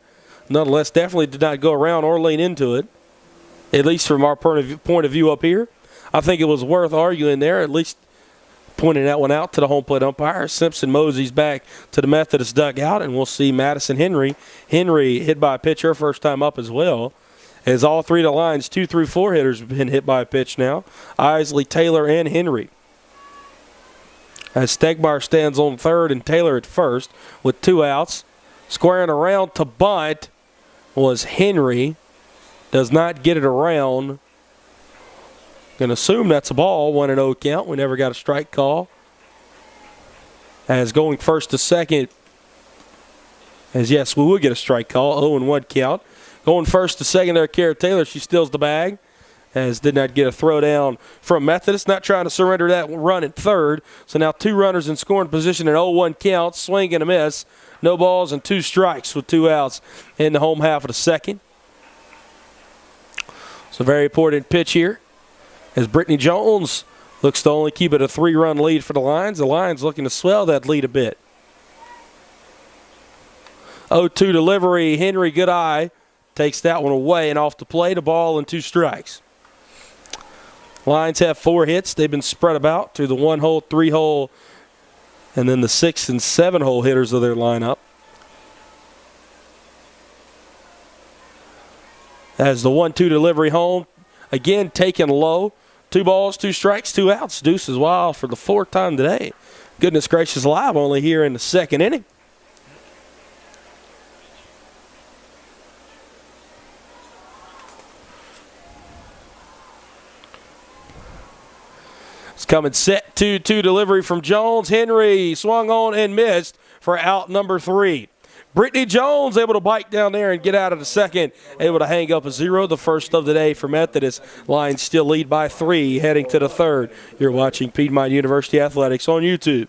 Nonetheless, definitely did not go around or lean into it, at least from our point of view up here. I think it was worth arguing there, at least pointing that one out to the home plate umpire. Simpson moseys back to the Methodist dugout, and we'll see Madison Henry. Henry hit by a pitch her first time up as well, as all 3 of the Lions, 2 through 4 hitters have been hit by a pitch now. Isley, Taylor, and Henry. As Stegmeier stands on third and Taylor at first with 2 outs. Squaring around to bunt was Henry. Does not get it around. Going to assume that's a ball, 1-0 count. We never got a strike call. As going first to second, as yes, we will get a strike call, 0-1 count. Going first to second there, Cara Taylor, she steals the bag. As did not get a throw down from Methodist, not trying to surrender that run at third. So now 2 runners in scoring position, an 0-1 count, swing and a miss. No balls and 2 strikes with 2 outs in the home half of the second. It's a very important pitch here as Brittany Jones looks to only keep it a 3-run lead for the Lions. The Lions looking to swell that lead a bit. 0-2 delivery. Henry, good eye, takes that one away and off the plate. A ball and 2 strikes. Lions have 4 hits. They've been spread about through the 1-hole, 3-hole, and then the 6 and 7-hole hitters of their lineup. As the 1-2 delivery home, again taken low. 2 balls, 2 strikes, 2 outs. Deuce is wild for the 4th time today. Goodness gracious alive, only here in the 2nd inning. It's coming set, 2-2 delivery from Jones. Henry swung on and missed for out number 3. Brittany Jones able to bite down there and get out of the second, able to hang up a 0, the first of the day for Methodist. Lions still lead by 3 heading to the 3rd. You're watching Piedmont University Athletics on YouTube.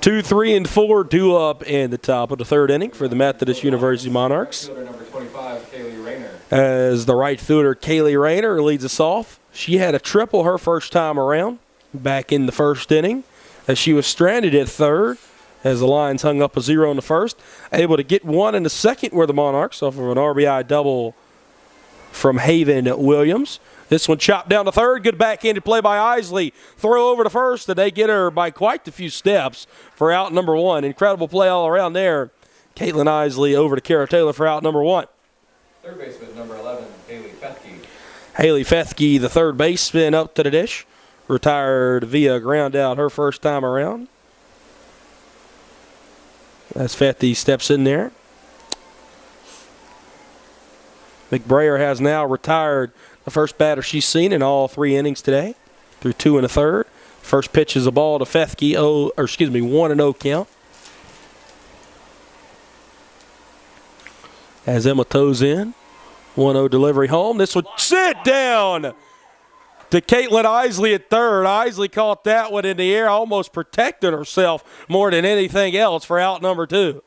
2, 3, and 4 due up in the top of the third inning for the Methodist University Monarchs. Fielder number 25, Kaylee Rayner. As the right fielder, Kaylee Rayner, leads us off. She had a triple her first time around back in the first inning as she was stranded at third as the Lions hung up a 0 in the first. Able to get one in the second where the Monarchs off of an RBI double from Haven Williams. This one chopped down to third. Good backhanded play by Isley. Throw over to first, and they get her by quite a few steps for out number 1. Incredible play all around there. Caitlin Isley over to Cara Taylor for out number 1. Third baseman number 11, Haley Feskey. Haley Feskey, the third baseman, up to the dish. Retired via ground out her first time around. As Feskey steps in there. McBrayer has now retired the first batter she's seen in all 3 innings today, through 2 and a third. First pitch is a ball to Feskey, 1-0 count. As Emma toes in, 1-0 delivery home. This would sit down to Caitlin Isley at third. Isley caught that one in the air, almost protected herself more than anything else for out number 2.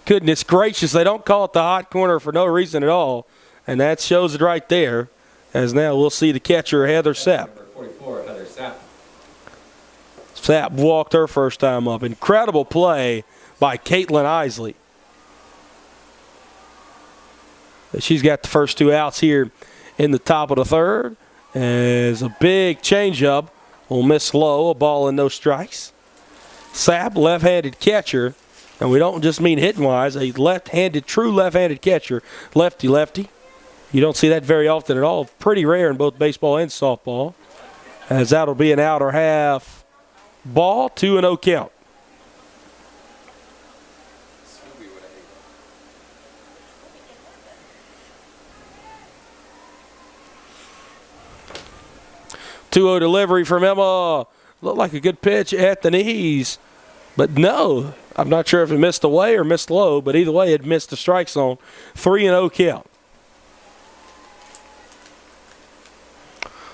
Goodness gracious, they don't call it the hot corner for no reason at all. And that shows it right there. As now we'll see the catcher, Heather Sapp. Number 44, Heather Sapp. Sapp walked her first time up. Incredible play by Caitlin Isley. She's got the first 2 outs here in the top of the third. As a big changeup will miss low, a ball and no strikes. Sapp, left-handed catcher. And we don't just mean hitting-wise, a left-handed, true left-handed catcher, lefty-lefty. You don't see that very often at all. Pretty rare in both baseball and softball. As that'll be an outer half ball, 2-0 count. Two-0 delivery from Emma. Looked like a good pitch at the knees. But no, I'm not sure if it missed away or missed low, but either way, it missed the strike zone. 3-0 count.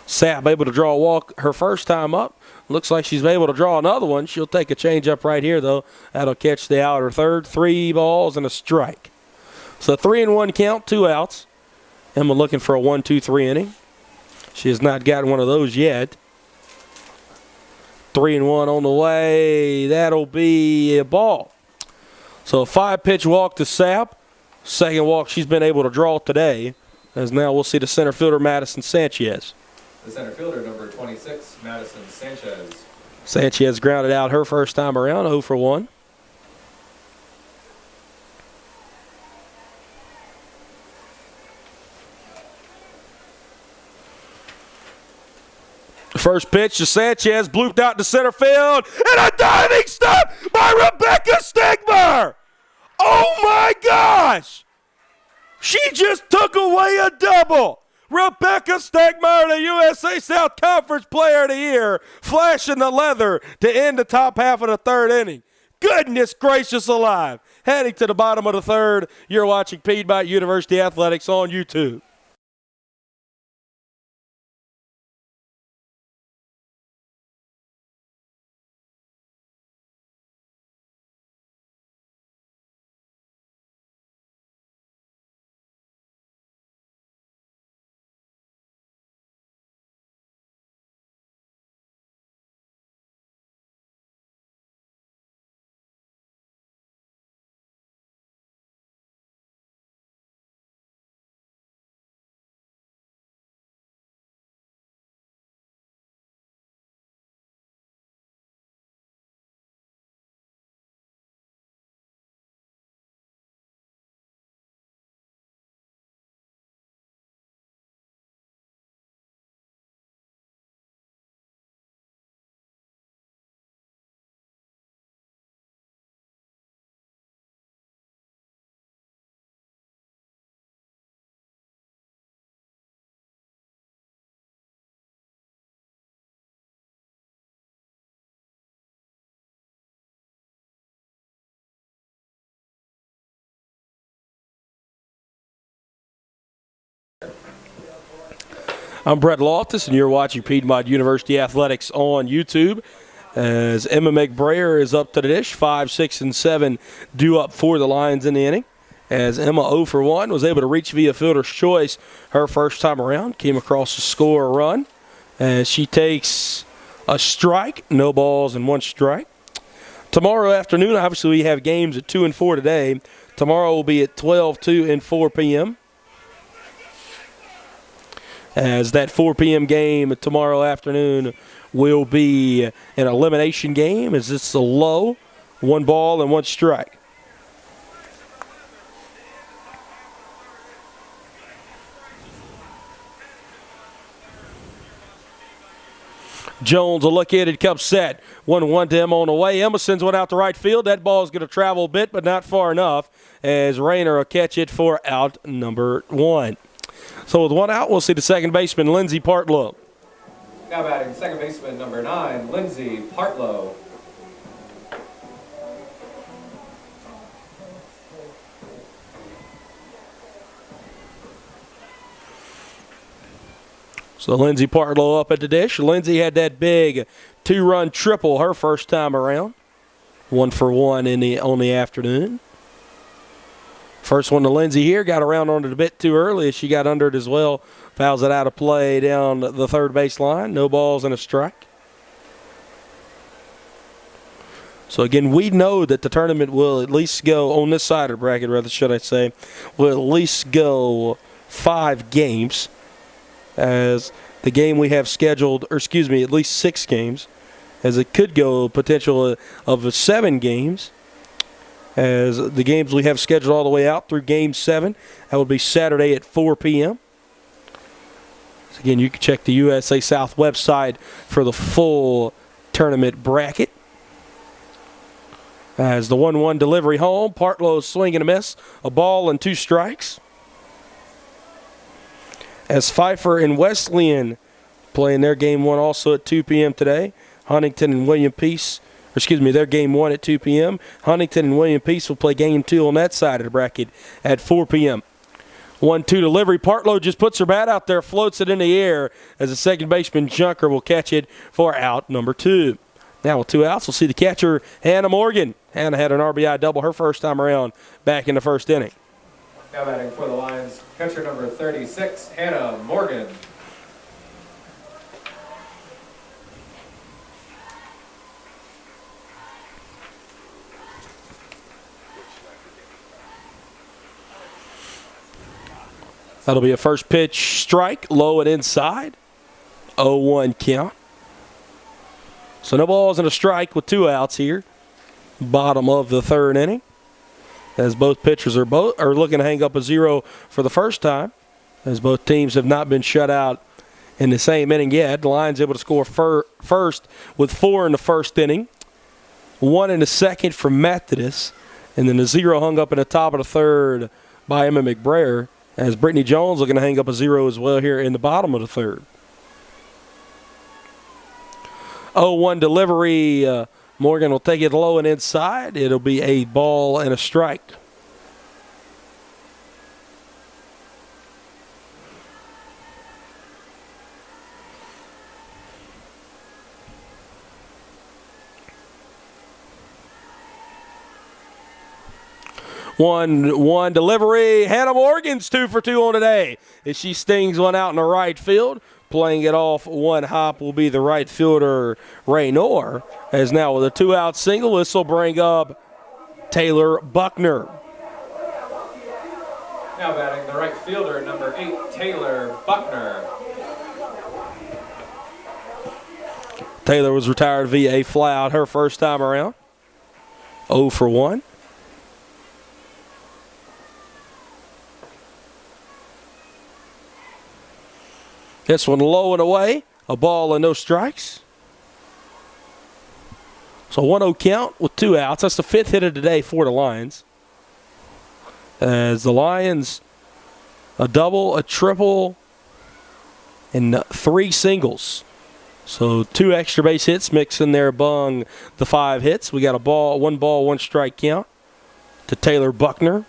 Sapp able to draw a walk her first time up. Looks like she's able to draw another one. She'll take a change up right here, though. That'll catch the outer third. 3 balls and a strike. So 3-1 count, 2 outs. Emma looking for a 1-2-3 inning. She has not gotten one of those yet. 3-1 on the way. That'll be a ball. So a 5-pitch walk to Sapp. Second walk she's been able to draw today. As now we'll see the center fielder, Madison Sanchez. The center fielder, number 26, Madison Sanchez. Sanchez grounded out her first time around, 0 for 1. First pitch to Sanchez, blooped out to center field, and a diving stop by Rebecca Stegmeier. Oh my gosh! She just took away a double. Rebecca Stegmeier, the USA South Conference Player of the Year, flashing the leather to end the top half of the third inning. Goodness gracious alive. Heading to the bottom of the third, you're watching Piedmont University Athletics on YouTube. I'm Brett Loftus, and you're watching Piedmont University Athletics on YouTube. as Emma McBrayer is up to the dish. 5, 6, and 7 due up for the Lions in the inning. As Emma 0 for 1 was able to reach via fielder's choice her first time around. Came across to score a run as she takes a strike. No balls and 1 strike. Tomorrow afternoon, obviously we have games at 2 and 4 today. Tomorrow will be at 12, 2, and 4 p.m. As that 4 p.m. game tomorrow afternoon will be an elimination game, as it's a low, 1 ball and 1 strike. Jones will look at it, comes set. 1-1 to Emma on the way. Emma sends one out to right field. That ball is going to travel a bit, but not far enough, as Rayner will catch it for out number 1. So with 1 out, we'll see the second baseman, Lindsay Partlow. Now batting second baseman number 9, Lindsay Partlow. So Lindsay Partlow up at the dish. Lindsay had that big 2-run triple her first time around. 1 for 1 on the afternoon. First one to Lindsay here. Got around on it a bit too early as she got under it as well. Fouls it out of play down the third base line. No balls and a strike. So again, we know that the tournament will at least go, on this side of the bracket rather, should I say, will at least go 5 games. As the game we have scheduled, or excuse me, at least 6 games, as it could go potential of 7 games, as the games we have scheduled all the way out through Game 7. That will be Saturday at 4 p.m. So again, you can check the USA South website for the full tournament bracket. As the 1-1 delivery home, Partlow swing and a miss, a ball and 2 strikes. As Pfeiffer and Wesleyan playing their game 1 also at 2 p.m. today. Huntington and William Peace, their game 1 at 2 p.m. Huntington and William Peace will play game 2 on that side of the bracket at 4 p.m. 1-2 delivery. Partlow just puts her bat out there, floats it in the air as the second baseman Junker will catch it for out number 2. Now with 2 outs, we'll see the catcher, Hannah Morgan. Hannah had an RBI double her first time around back in the first inning. Now batting for the Lions, catcher number 36, Hannah Morgan. That'll be a first pitch strike, low and inside. 0-1 count. So no balls and a strike with 2 outs here. Bottom of the third inning. As both pitchers are looking to hang up a 0 for the first time, as both teams have not been shut out in the same inning yet. The Lions able to score first with 4 in the first inning, 1 in the second for Methodist, and then the 0 hung up in the top of the third by Emma McBrayer, as Brittany Jones looking to hang up a 0 as well here in the bottom of the third. 0-1 delivery. Morgan will take it low and inside. It'll be a ball and a strike. One delivery. Hannah Morgan's 2 for 2 on today as she stings one out in the right field. Playing it off 1 hop will be the right fielder, Raynor. As now with a 2-out single, this will bring up Taylor Buckner. Now batting the right fielder, number 8, Taylor Buckner. Taylor was retired via a flyout her first time around. 0 for 1. This one low and away. A ball and no strikes. So 1-0 count with 2 outs. That's the 5th hit of the day for the Lions. As the Lions, a double, a triple, and 3 singles. So 2 extra base hits mixed in there among the 5 hits. We got a ball, 1 strike count to Taylor Buckner.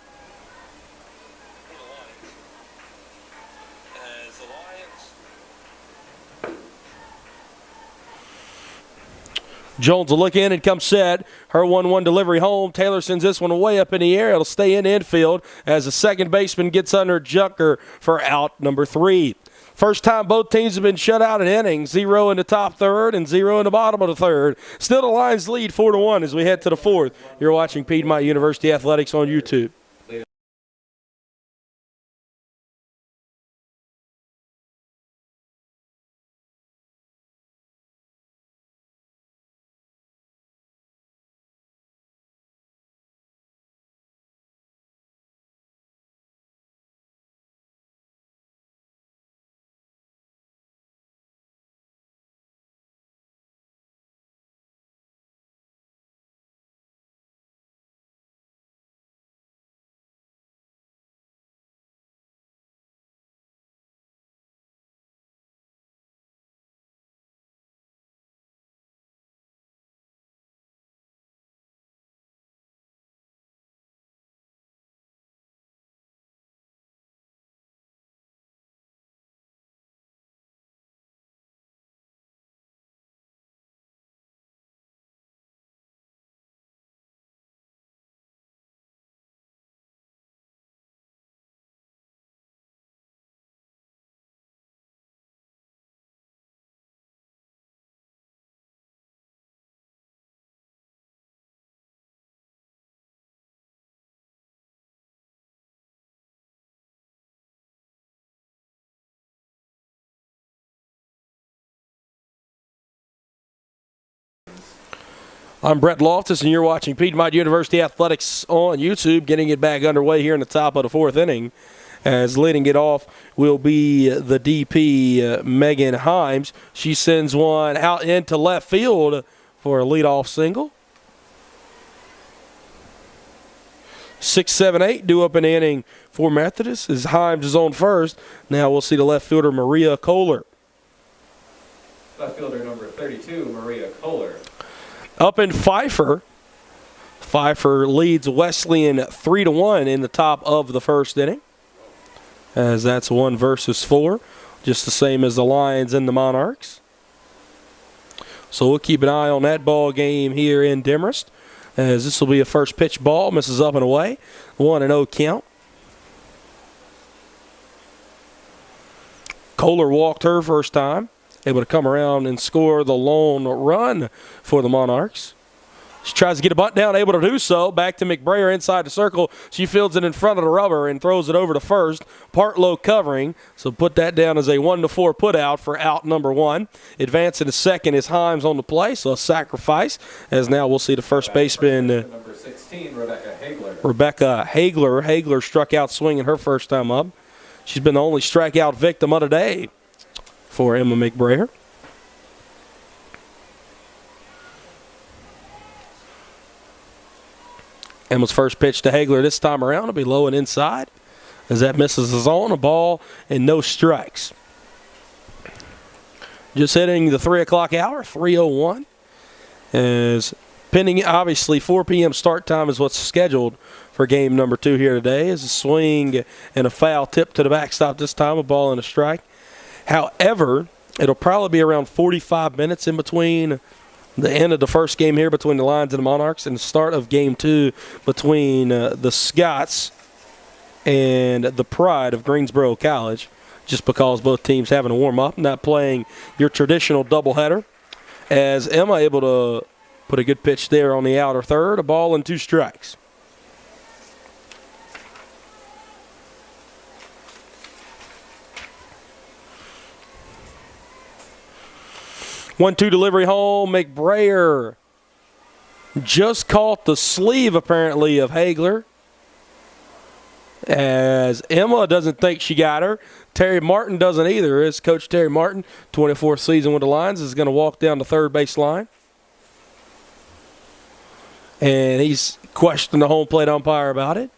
Jones will look in and come set. Her 1-1 delivery home. Taylor sends this one way up in the air. It'll stay in infield as the second baseman gets under Junker for out number 3. First time both teams have been shut out in innings. 0 in the top third and 0 in the bottom of the third. Still the Lions lead 4-1 as we head to the fourth. You're watching Piedmont University Athletics on YouTube. I'm Brett Loftus, and you're watching Piedmont University Athletics on YouTube, getting it back underway here in the top of the fourth inning. As leading it off will be the DP, Megan Himes. She sends one out into left field for a leadoff single. 6, 7, 8 due up an inning for Methodist as Himes is on first. Now we'll see the left fielder, Maria Kohler. Left fielder number 32, Maria Kohler. Up in Pfeiffer. Pfeiffer leads Wesleyan 3-1 in the top of the first inning, as that's 1 versus 4, just the same as the Lions and the Monarchs. So we'll keep an eye on that ball game here in Demorest, as this will be a first pitch ball, misses up and away, 1-0 count. Kohler walked her first time, able to come around and score the lone run for the Monarchs. She tries to get a bunt down, able to do so. Back to McBrayer inside the circle. She fields it in front of the rubber and throws it over to first. Partlow covering, so put that down as a 1-4 put out for out number 1. Advancing to second is Himes on the play, so a sacrifice, as now we'll see the first baseman. Number 16, Rebecca Hagler. Rebecca Hagler. Hagler struck out swinging her first time up. She's been the only strikeout victim of the day for Emma McBrayer. Emma's first pitch to Hagler this time around will be low and inside, as that misses the zone, a ball and no strikes. Just hitting the 3 o'clock hour, 3:01. As pending, obviously 4 p.m. start time is what's scheduled for game number 2 here today. Is a swing and a foul tip to the backstop this time, a ball and a strike. However, it'll probably be around 45 minutes in between the end of the first game here between the Lions and the Monarchs and the start of game 2 between the Scots and the Pride of Greensboro College, just because both teams having a warm-up, not playing your traditional doubleheader. As Emma able to put a good pitch there on the outer third, a ball and 2 strikes. One-two delivery home. McBrayer just caught the sleeve, apparently, of Hagler, as Emma doesn't think she got her. Terry Martin doesn't either. As Coach Terry Martin, 24th season with the Lions, is going to walk down the third base line. And he's questioned the home plate umpire about it.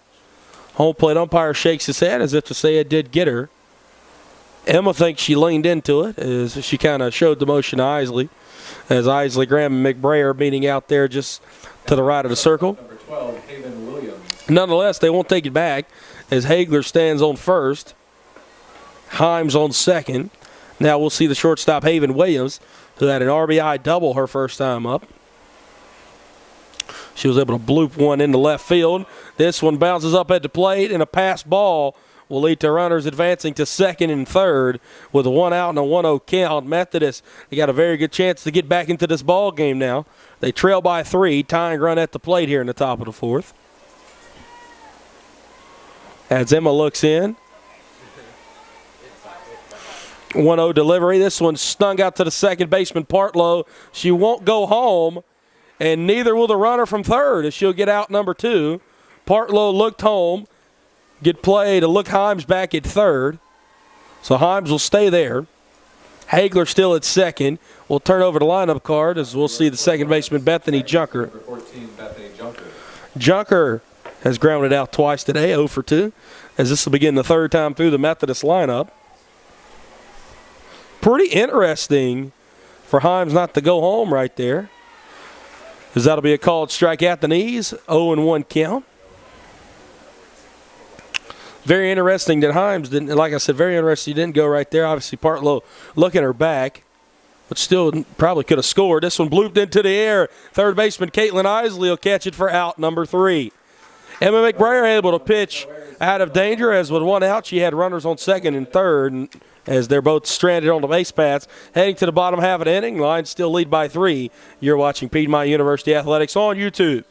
Home plate umpire shakes his head as if to say it did get her. Emma thinks she leaned into it as she kind of showed the motion to Isley. As Isley, Graham, and McBrayer meeting out there just to the right of the circle. Number 12, Haven Williams. Nonetheless, they won't take it back as Hagler stands on first. Himes on second. Now we'll see the shortstop, Haven Williams, who had an RBI double her first time up. She was able to bloop one into left field. This one bounces up at the plate, and a pass ball will lead to runners advancing to second and third with a 1 out and a 1-0 count. Methodist, they got a very good chance to get back into this ball game now. They trail by 3, tying run at the plate here in the top of the 4th. As Emma looks in. 1-0 delivery. This one stung out to the second baseman, Partlow. She won't go home, and neither will the runner from third as she'll get out number 2. Partlow looked home. Get play to look Himes back at third. So Himes will stay there. Hagler still at second. We'll turn over the lineup card as we'll see the second baseman, Bethany Junker. Number 14, Bethany Junker. Junker has grounded out twice today, 0 for 2, as this will begin the third time through the Methodist lineup. Pretty interesting for Himes not to go home right there, as that'll be a called strike at the knees, 0-1 count. Very interesting that Himes didn't, like I said, very interesting he didn't go right there. Obviously, Partlow looking her back, but still probably could have scored. This one blooped into the air. Third baseman Caitlin Isley will catch it for out number 3. Emma McBrayer able to pitch out of danger, as with 1 out, she had runners on second and third, and as they're both stranded on the base paths. Heading to the bottom half of the inning, Lions still lead by 3. You're watching Piedmont University Athletics on YouTube.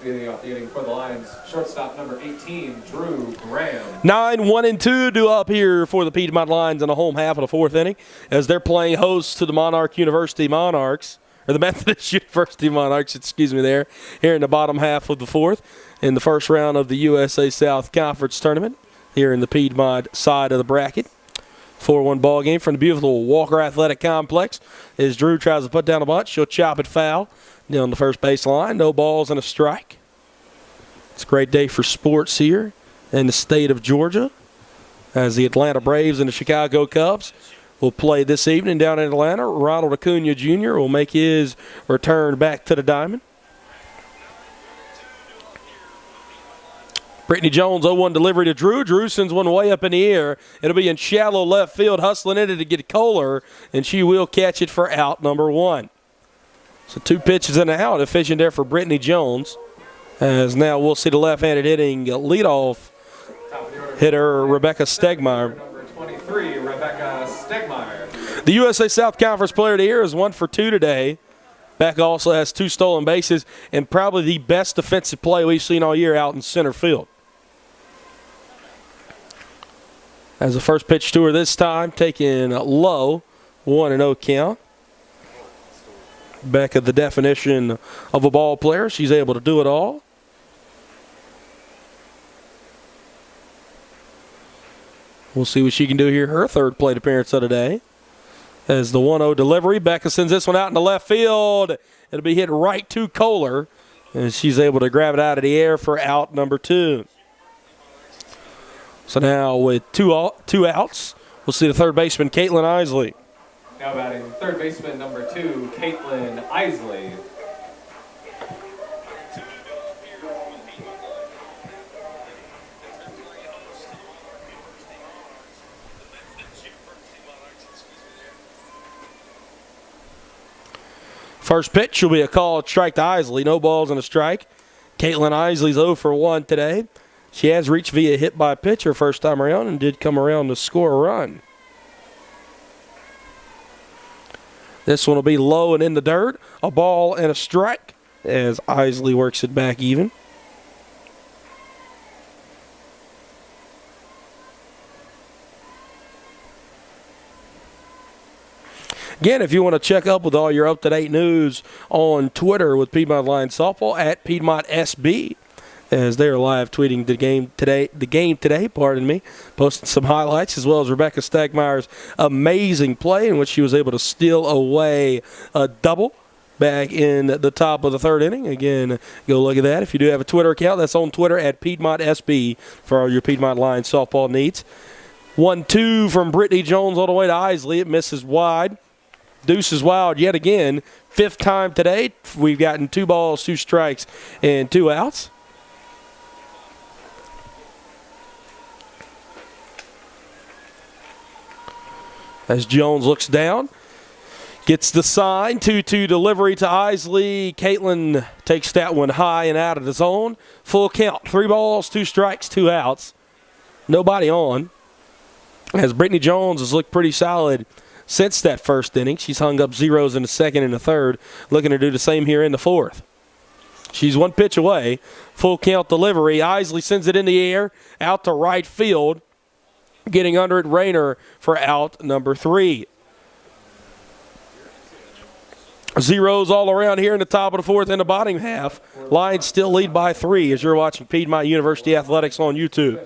Leading off the inning for the Lions, shortstop number 18, Drew Graham. 9-1-2 due up here for the Piedmont Lions in the home half of the 4th inning, as they're playing host to the Monarch University Monarchs, or the Methodist University Monarchs, excuse me, there, here in the bottom half of the 4th, in the first round of the USA South Conference Tournament, here in the Piedmont side of the bracket. 4-1 ball game from the beautiful Walker Athletic Complex. As Drew tries to put down a bunt, she'll chop it foul down the first baseline. No balls and a strike. It's a great day for sports here in the state of Georgia, as the Atlanta Braves and the Chicago Cubs will play this evening down in Atlanta. Ronald Acuna Jr. will make his return back to the diamond. Brittany Jones, 0-1 delivery to Drew. Drew sends one way up in the air. It'll be in shallow left field, hustling in it to get Kohler, and she will catch it for out number 1. So 2 pitches and an out, efficient there for Brittany Jones. As now we'll see the left-handed hitting leadoff hitter Rebecca Stegmeier. Number 23, Rebecca Stegmeier. The USA South Conference Player of the Year is 1 for 2 today. Becca also has 2 stolen bases and probably the best defensive play we've seen all year out in center field. As the first pitch to her this time, taken low, 1-0 count. Becca, the definition of a ball player. She's able to do it all. We'll see what she can do here. Her third plate appearance of the day. As the 1-0 delivery, Becca sends this one out in the left field. It'll be hit right to Kohler, and she's able to grab it out of the air for out number 2. So now with two outs, we'll see the third baseman, Caitlin Isley. Now batting third baseman number 2, Caitlin Isley. First pitch will be a called strike to Isley. No balls and a strike. Caitlin Isley's 0 for 1 today. She has reached via hit by pitch her first time around and did come around to score a run. This one will be low and in the dirt. A ball and a strike as Isley works it back even. Again, if you want to check up with all your up-to-date news on Twitter with Piedmont Lions Softball at Piedmont SB, as they are live tweeting the game today, posting some highlights, as well as Rebecca Stegmeier's amazing play in which she was able to steal away a double back in the top of the third inning. Again, go look at that. If you do have a Twitter account, that's on Twitter at Piedmont SB for all your Piedmont Lions softball needs. 1-2 from Brittany Jones all the way to Isley. It misses wide. Deuces wild yet again. 5th time today. We've gotten 2 balls, 2 strikes, and 2 outs. As Jones looks down, gets the sign, 2-2 delivery to Isley. Caitlin takes that one high and out of the zone. Full count, 3 balls, 2 strikes, 2 outs. Nobody on. As Brittany Jones has looked pretty solid since that first inning. She's hung up zeros in the second and the third, looking to do the same here in the fourth. She's 1 pitch away. Full count delivery. Isley sends it in the air, out to right field. Getting under it, Rayner for out number 3. Zeros all around here in the top of the fourth and the bottom half. Lions still lead by 3 as you're watching Piedmont University Athletics on YouTube.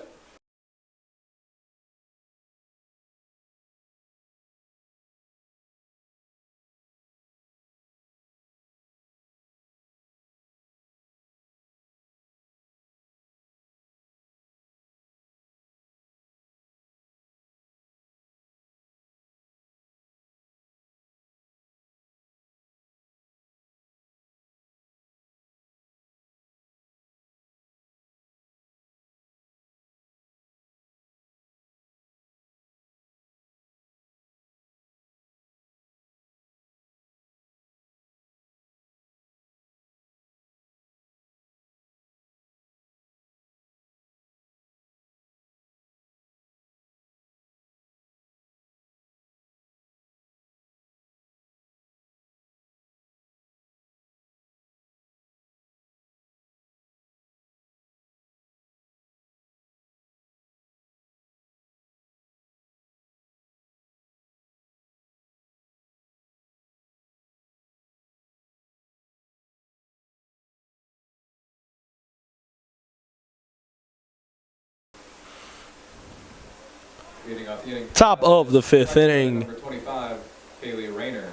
Top of the 5th inning. Number 25, Kaylee Rayner.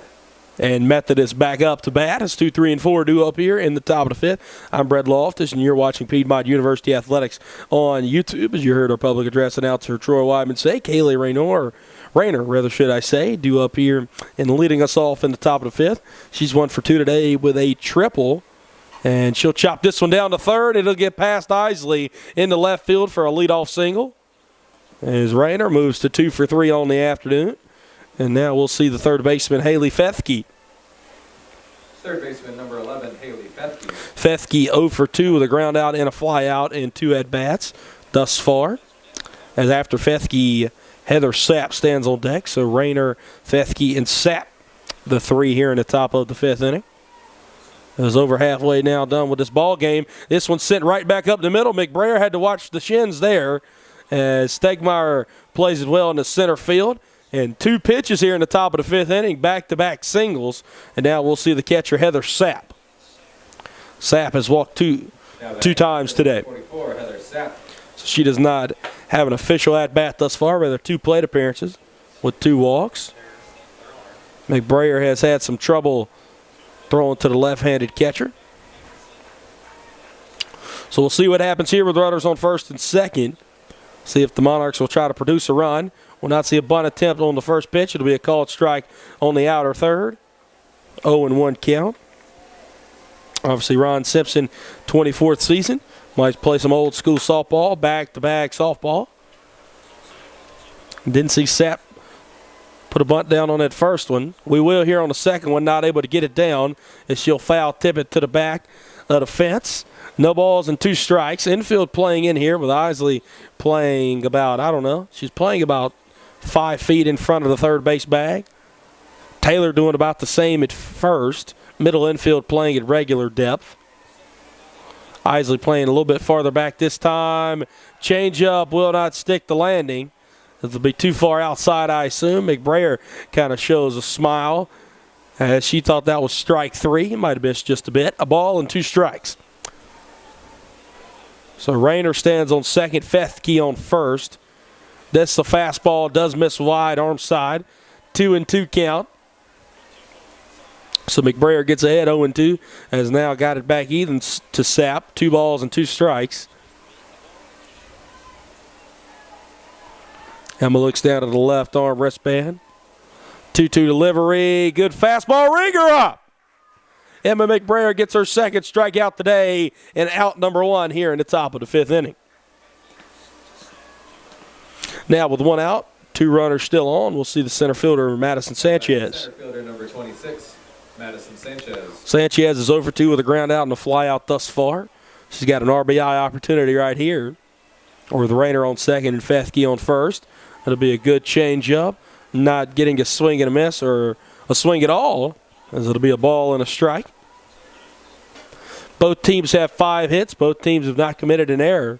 And Methodist back up to bat as 2, 3, and 4 due up here in the top of the 5th. I'm Brett Loftus, and you're watching Piedmont University Athletics on YouTube. As you heard our public address announcer Troy Wyman say, Kaylee Rayner, should I say, due up here and leading us off in the top of the 5th. She's 1 for 2 today with a triple. And she'll chop this one down to third. It'll get past Isley into left field for a leadoff single. As Rayner moves to 2 for 3 on the afternoon. And now we'll see the third baseman, Haley Feskey. Third baseman, number 11, Haley Feskey. Feskey 0 for 2 with a ground out and a fly out and 2 at-bats thus far. As after Feskey, Heather Sapp stands on deck. So Rayner, Feskey, and Sapp, the 3 here in the top of the 5th inning. It was over halfway now done with this ball game. This one sent right back up the middle. McBrayer had to watch the shins there as Stegmeier plays it well in the center field. And 2 pitches here in the top of the 5th inning, back-to-back singles. And now we'll see the catcher, Heather Sapp. Sapp has walked two times today. 24, Heather Sapp. So she does not have an official at-bat thus far, rather 2 plate appearances with 2 walks. McBrayer has had some trouble throwing to the left-handed catcher. So we'll see what happens here with runners on first and second. See if the Monarchs will try to produce a run. We'll not see a bunt attempt on the first pitch. It'll be a called strike on the outer third. 0-1 count. Obviously, Ron Simpson, 24th season. Might play some old school softball, back-to-back softball. Didn't see Sapp put a bunt down on that first one. We will here on the second one, not able to get it down as she'll foul tip it to the back of the fence. No balls and 2 strikes. Infield playing in here with Isley playing about, she's playing about 5 feet in front of the third base bag. Taylor doing about the same at first. Middle infield playing at regular depth. Isley playing a little bit farther back this time. Change up will not stick the landing It'll be too far outside, I assume. McBrayer kind of shows a smile as she thought that was strike 3. It might have missed just a bit. A ball and 2 strikes. So Rayner stands on second, Feskey on first. That's the fastball, does miss wide, arm side. 2-2 count. So McBrayer gets ahead 0-2, has now got it back even to Sapp. 2 balls and 2 strikes. Emma looks down at the left arm wristband. 2-2 delivery. Good fastball. Ringer up. Emma McBrayer gets her second strikeout today and out number 1 here in the top of the 5th inning. Now with 1 out, 2 runners still on, we'll see the center fielder, Madison Sanchez. Center fielder number 26, Madison Sanchez. Sanchez is 0-2 with a ground out and a fly out thus far. She's got an RBI opportunity right here with Rayner on second and Feskey on first. It'll be a good change-up. Not getting a swing and a miss or a swing at all, as it'll be a ball and a strike. Both teams have 5 hits. Both teams have not committed an error.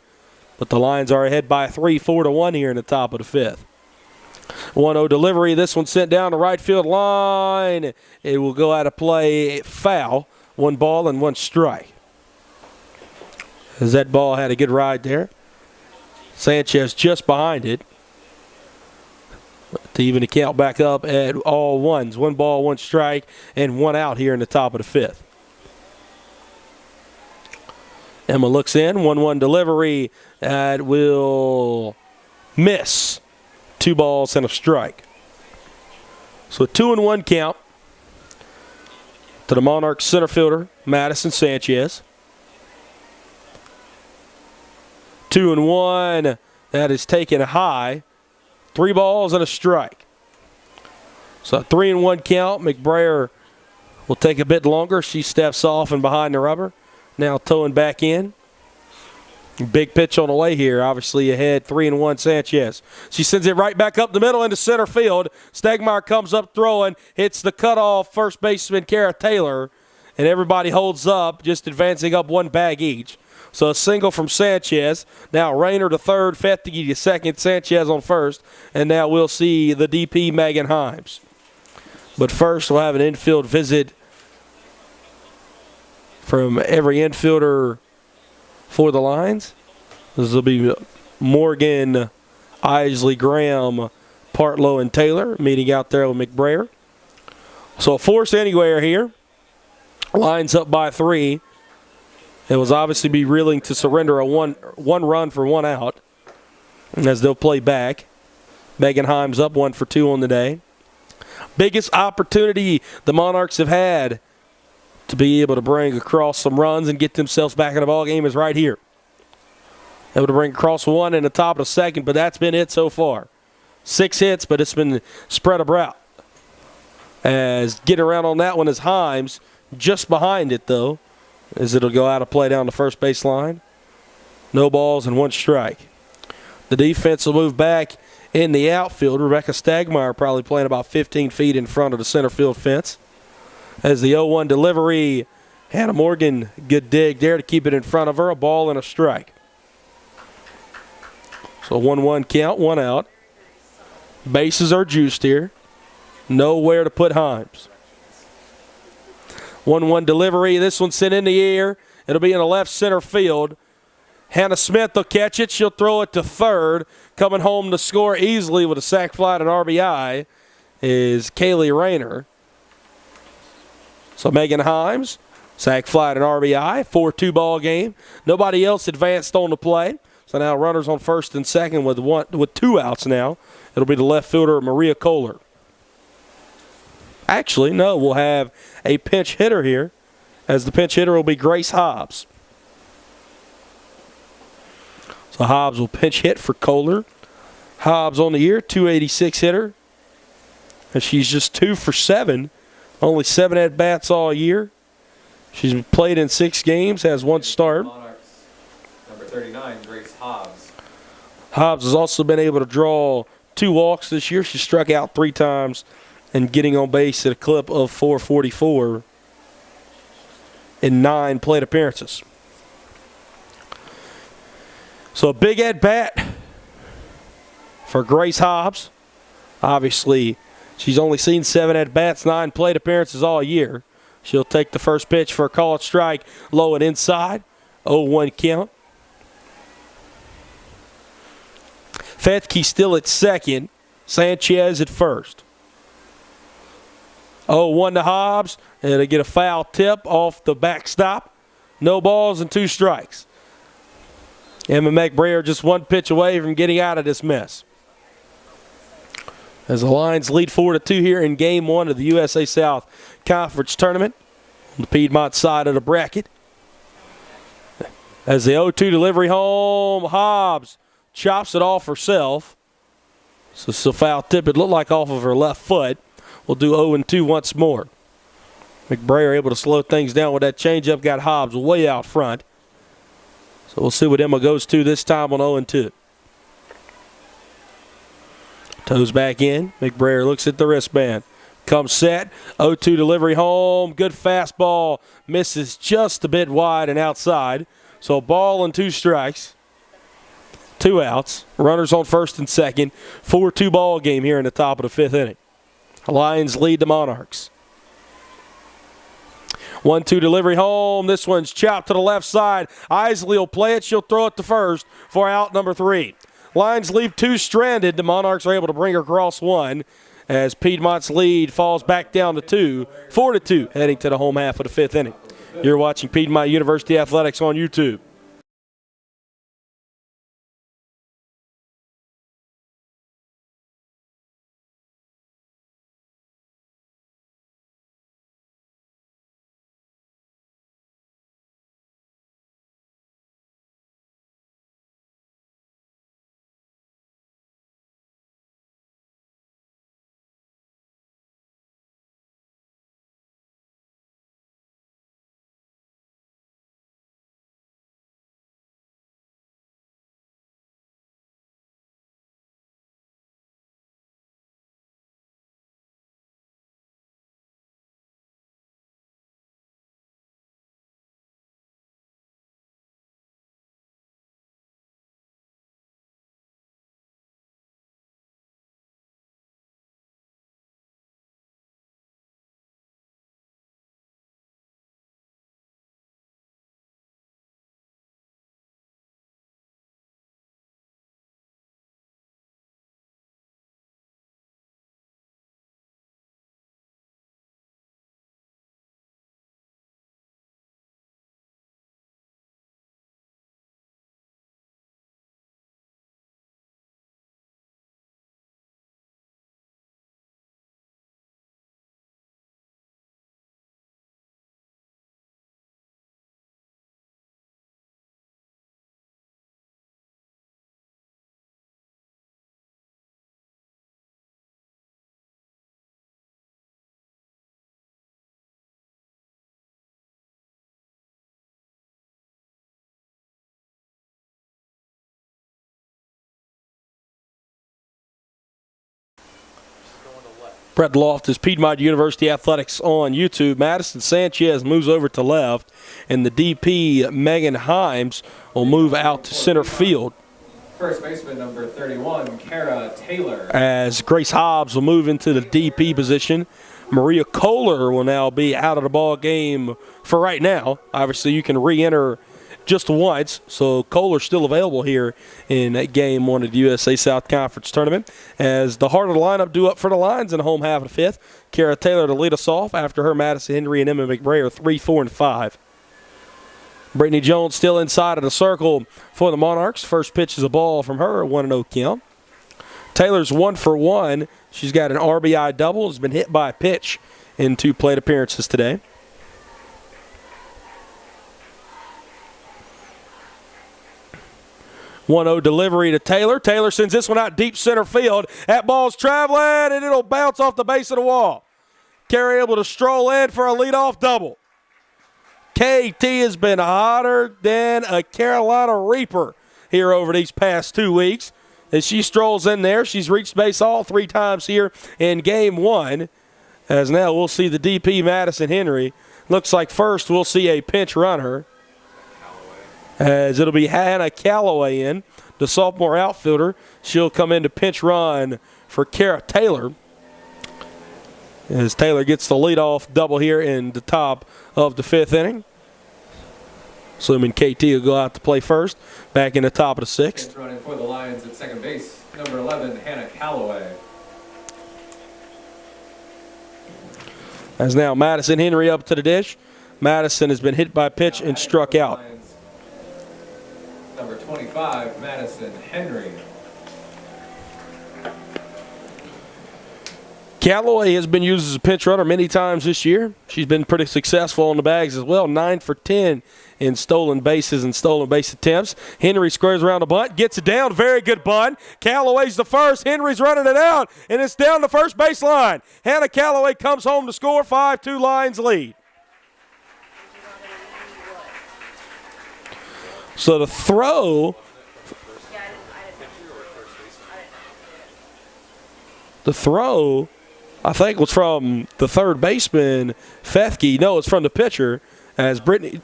But the Lions are ahead by 3, 4-1 here in the top of the 5th. 1-0 delivery. This one sent down the right field line. It will go out of play foul. 1 ball and 1 strike. As that ball had a good ride there. Sanchez just behind it. To even the count back up at all ones. 1 ball, 1 strike, and 1 out here in the top of the 5th. Emma looks in. 1-1 delivery. That will miss. 2 balls and a strike. So a 2-1 count to the Monarchs center fielder, Madison Sanchez. 2-1. That is taken high. 3 balls and a strike. So a 3-1 count. McBrayer will take a bit longer. She steps off and behind the rubber. Now towing back in. Big pitch on the way here. Obviously ahead, 3-1 Sanchez. She sends it right back up the middle into center field. Stegmeier comes up throwing, hits the cutoff first baseman Cara Taylor, and everybody holds up, just advancing up 1 bag each. So a single from Sanchez. Now Rayner to third, Feskey to second, Sanchez on first, and now we'll see the DP Megan Himes. But first we'll have an infield visit from every infielder for the Lions. This will be Morgan, Isley, Graham, Partlow, and Taylor meeting out there with McBrayer. So a force anywhere here. Lions up by 3. It was obviously be willing to surrender a one run for 1 out as they'll play back. Megan Himes up 1 for 2 on the day. Biggest opportunity the Monarchs have had to be able to bring across some runs and get themselves back in the ballgame is right here. Able to bring across 1 in the top of the 2nd, but that's been it so far. 6 hits, but it's been spread about. As getting around on that one is Himes. Just behind it, though, as it'll go out of play down the first base line. No balls and 1 strike. The defense will move back in the outfield. Rebecca Stegmeier probably playing about 15 feet in front of the center field fence. As the 0-1 delivery, Hannah Morgan, good dig there to keep it in front of her. A ball and a strike. So 1-1 count, 1 out. Bases are juiced here. Nowhere to put Himes. 1-1 delivery. This one's sent in the air. It'll be in the left center field. Hannah Smith will catch it. She'll throw it to third. Coming home to score easily with a sac fly and RBI is Kaylee Rayner. So Megan Himes, sac fly and RBI, 4-2 ball game. Nobody else advanced on the play. So now runners on first and second with 2 outs now. It'll be the left fielder, Maria Kohler. Actually, no, we'll have a pinch hitter here, as the pinch hitter will be Grace Hobbs. So Hobbs will pinch hit for Kohler. Hobbs on the year, 286 hitter. And she's just 2 for 7. Only 7 at-bats all year. She's played in 6 games, has 1 start. Monarchs, number 39, Grace Hobbs. Hobbs has also been able to draw 2 walks this year. She struck out 3 times and getting on base at a clip of 444 in 9 plate appearances. So a big at-bat for Grace Hobbs. Obviously, she's only seen 7 at-bats, 9 plate appearances all year. She'll take the first pitch for a called strike, low and inside. 0-1 count. Feskey still at second. Sanchez at first. 0-1 to Hobbs. And they get a foul tip off the backstop. No balls and 2 strikes. Emma McBrayer just 1 pitch away from getting out of this mess. As the Lions lead 4-2 here in Game 1 of the USA South Conference Tournament on the Piedmont side of the bracket. As the 0-2 delivery home, Hobbs chops it off herself. So it's a foul tip. It looked like off of her left foot. We'll do 0-2 once more. McBrayer able to slow things down with that changeup. Got Hobbs way out front. So we'll see what Emma goes to this time on 0-2. Toes back in. McBrayer looks at the wristband. Comes set. 0-2 delivery home. Good fastball. Misses just a bit wide and outside. So ball and 2 strikes. 2 outs. Runners on first and second. 4-2 ball game here in the top of the 5th inning. Lions lead the Monarchs. 1-2 delivery home. This one's chopped to the left side. Isley will play it. She'll throw it to first for out number 3. Lions leave 2 stranded. The Monarchs are able to bring across 1 as Piedmont's lead falls back down to 2. 4-2 heading to the home half of the 5th inning. You're watching Piedmont University Athletics on YouTube. Brett Loftus, Piedmont University Athletics on YouTube. Madison Sanchez moves over to left, and the DP, Megan Himes, will move out to center field. First baseman number 31, Cara Taylor. As Grace Hobbs will move into the DP position. Maria Kohler will now be out of the ball game for right now. Obviously, you can re-enter just once, so Kohler still available here in Game 1 of the USA South Conference Tournament. As the heart of the lineup due up for the Lions in the home half of the 5th. Cara Taylor to lead us off. After her, Madison Henry and Emma McBrayer 3, 4, and 5. Brittany Jones still inside of the circle for the Monarchs. First pitch is a ball from her, a 1-0 count. Taylor's 1 for 1. She's got an RBI double. Has been hit by a pitch in 2 plate appearances today. One-0 delivery to Taylor. Taylor sends this one out deep center field. That ball's traveling, and it'll bounce off the base of the wall. Cara able to stroll in for a leadoff double. KT has been hotter than a Carolina Reaper here over these past 2 weeks. As she strolls in there, she's reached base all 3 times here in Game 1. As now we'll see the DP, Madison Henry. Looks like first we'll see a pinch runner. As it'll be Hannah Calloway in. the sophomore outfielder. She'll come in to pinch run for Cara Taylor, as Taylor gets the leadoff double here in the top of the 5th inning. Assuming KT will go out to play first, back in the top of the 6th. Running for the Lions at second base, number 11, Hannah Calloway. As now Madison Henry up to the dish. Madison has been hit by a pitch and struck out. Number 25, Madison Henry. Calloway has been used as a pinch runner many times this year. She's been pretty successful on the bags as well. 9 for 10 in stolen bases and stolen base attempts. Henry squares around the bunt, gets it down. Very good bunt. Calloway's the first. Henry's running it out, and it's down the first baseline. Hannah Calloway comes home to score. 5-2 Lions lead. So the throw. The throw, I think, was from the third baseman, Feskey. No, it's from the pitcher, as Brittany.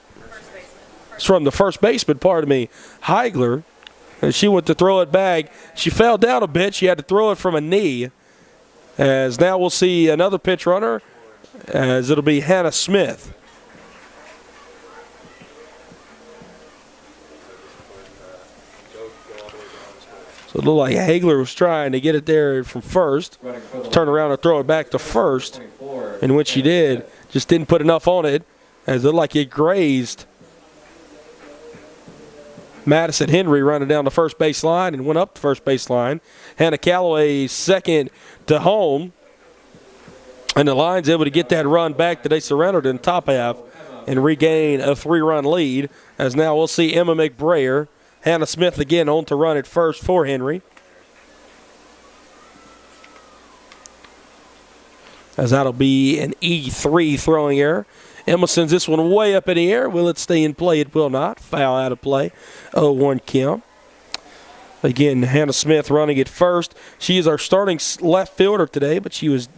It's from the first baseman, pardon me, Hagler. And she went to throw it back. She fell down a bit. She had to throw it from a knee. As now we'll see another pitch runner, as it'll be Hannah Smith. So it looked like Hagler was trying to get it there from first, turn around and throw it back to first, and when she did, just didn't put enough on it, as it looked like it grazed Madison Henry running down the first base line and went up the first base line. Hannah Calloway second to home, and the Lions able to get that run back that they surrendered in the top half and regain a 3-run lead, as now we'll see Emma McBrayer. Hannah Smith again on to run at first for Henry. As that'll be an E3 throwing error. Emma sends this one way up in the air. Will it stay in play? It will not. Foul out of play. 0-1 count. Again, Hannah Smith running at first. She is our starting left fielder today, but she was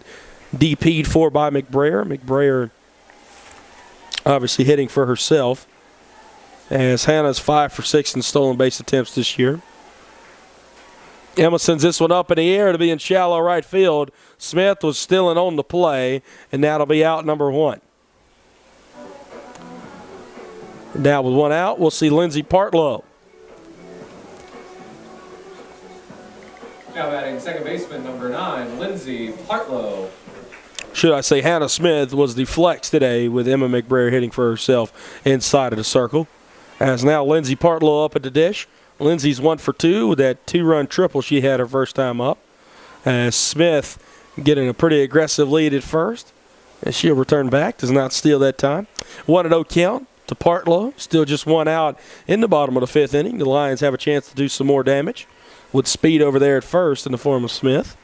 DP'd for by McBrayer. McBrayer obviously hitting for herself, as Hannah's 5 for 6 in stolen base attempts this year. Emma sends this one up in the air to be in shallow right field. Smith was still in on the play, and that'll be out number 1. Now with 1 out, we'll see Lindsay Partlow. Now batting second baseman, number 9, Lindsay Partlow. Should I say Hannah Smith was the flex today, with Emma McBrayer hitting for herself inside of the circle. As now Lindsay Partlow up at the dish. Lindsay's 1 for 2 with that 2-run triple she had her first time up. As Smith getting a pretty aggressive lead at first. And she'll return back, does not steal that time. 1-0 count to Partlow. Still just 1 out in the bottom of the 5th inning. The Lions have a chance to do some more damage with speed over there at first in the form of Smith.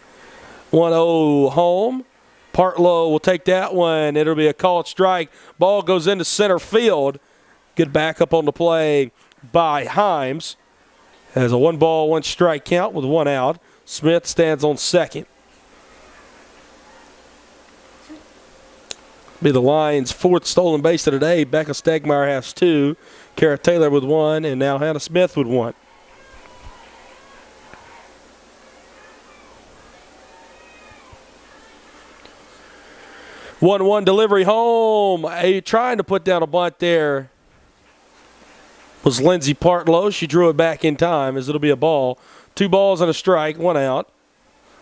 1-0 home. Partlow will take that one. It'll be a called strike. Ball goes into center field. Good backup on the play by Himes. Has a 1-ball, 1-strike count with 1 out. Smith stands on second. Be the Lions' 4th stolen base of the day. Becca Stegmeier has 2. Cara Taylor with 1, and now Hannah Smith with 1. One delivery home. Trying to put down a bunt there was Lindsay Partlow. She drew it back in time, as it'll be a ball. 2 balls and a strike, 1 out.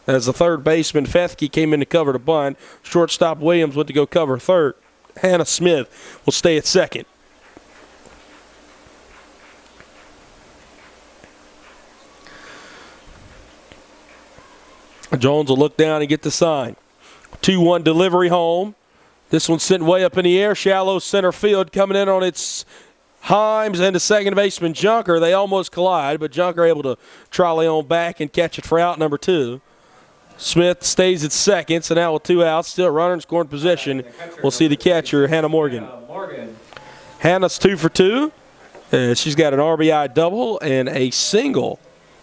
As the third baseman, Feskey, came in to cover the bunt. Shortstop Williams went to go cover third. Hannah Smith will stay at second. Jones will look down and get the sign. 2-1 delivery home. This one's sitting way up in the air. Shallow center field, coming in on its Himes and the second baseman Junker. They almost collide, but Junker able to trolley on back and catch it for out number 2. Smith stays at second, so now with 2 outs, still runner in scoring position. We'll see the catcher, Hannah Morgan. Hannah's 2 for 2. She's got an RBI double and a single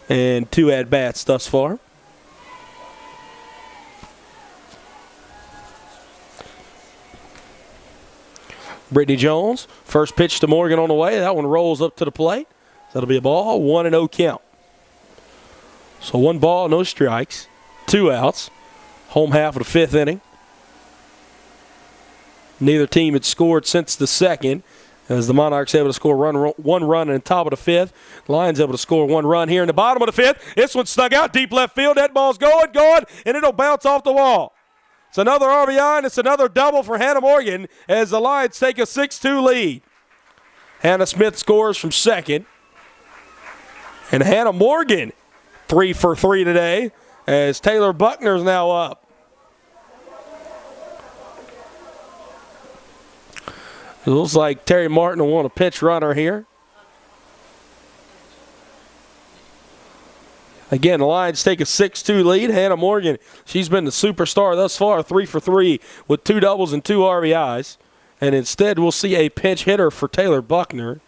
and 2 at-bats thus far. Brittany Jones, first pitch to Morgan on the way. That one rolls up to the plate. That'll be a ball, 1-0 count. So 1 ball, no strikes, 2 outs. Home half of the 5th inning. Neither team had scored since the 2nd, as the Monarchs able to score 1 run in the top of the 5th. Lions able to score 1 run here in the bottom of the 5th. This one stuck out deep left field. That ball's going, and it'll bounce off the wall. It's another RBI, and it's another double for Hannah Morgan as the Lions take a 6-2 lead. Hannah Smith scores from second. And Hannah Morgan 3 for 3 today as Taylor Buckner's now up. It looks like Terry Martin will want a pitch runner here. Again, the Lions take a 6-2 lead. Hannah Morgan, she's been the superstar thus far, 3 for 3 with 2 doubles and 2 RBIs. And instead, we'll see a pinch hitter for Taylor Buckner.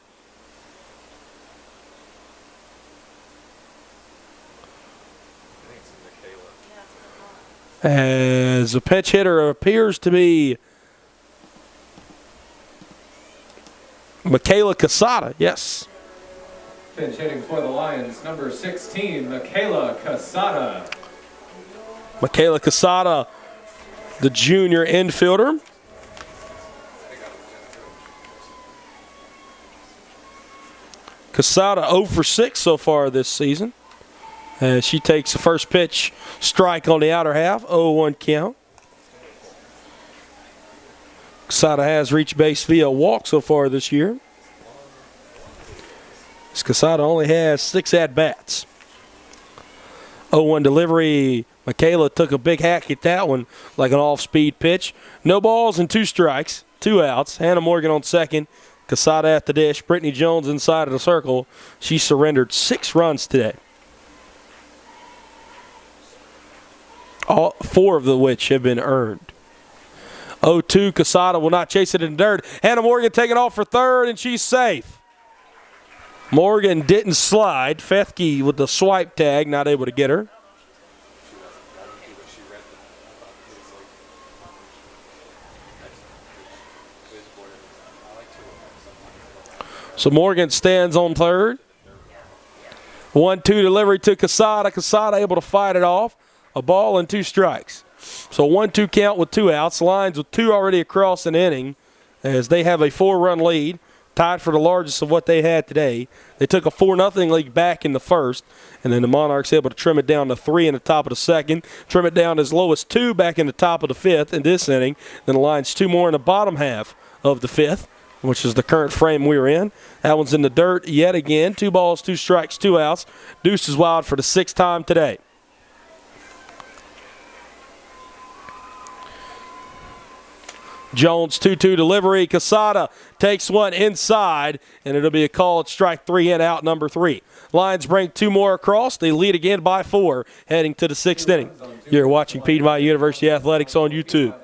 As a pinch hitter appears to be Michaela Casada, yes. Pinch hitting for the Lions, number 16, Michaela Casada. Michaela Casada, the junior infielder. Casada 0 for 6 so far this season. As she takes the first pitch strike on the outer half, 0-1 count. Casada has reached base via walk so far this year. Casada only has 6 at-bats. 0-1 delivery. Michaela took a big hack at that one like an off-speed pitch. No balls and 2 strikes, 2 outs. Hannah Morgan on second. Casada at the dish. Brittany Jones inside of the circle. She surrendered 6 runs today. All 4 of which have been earned. 0-2, Casada will not chase it in the dirt. Hannah Morgan taking off for third, and she's safe. Morgan didn't slide. Feskey with the swipe tag, not able to get her. So Morgan stands on third. 1-2 delivery to Casada. Casada able to fight it off. A ball and 2 strikes. So 1-2 count with 2 outs. Lions with 2 already across an inning as they have a 4-run lead, tied for the largest of what they had today. They took a 4-0 lead back in the first, and then the Monarchs able to trim it down to 3 in the top of the second, trim it down as low as 2 back in the top of the 5th in this inning. Then the Lions 2 more in the bottom half of the 5th, which is the current frame we are in. That one's in the dirt yet again. 2 balls, 2 strikes, 2 outs. Deuce is wild for the 6th time today. Jones 2-2 delivery. Casada takes one inside, and it'll be a call at strike 3 and out number 3. Lions bring 2 more across. They lead again by 4 heading to the 6th inning. You're watching Piedmont University Athletics on YouTube.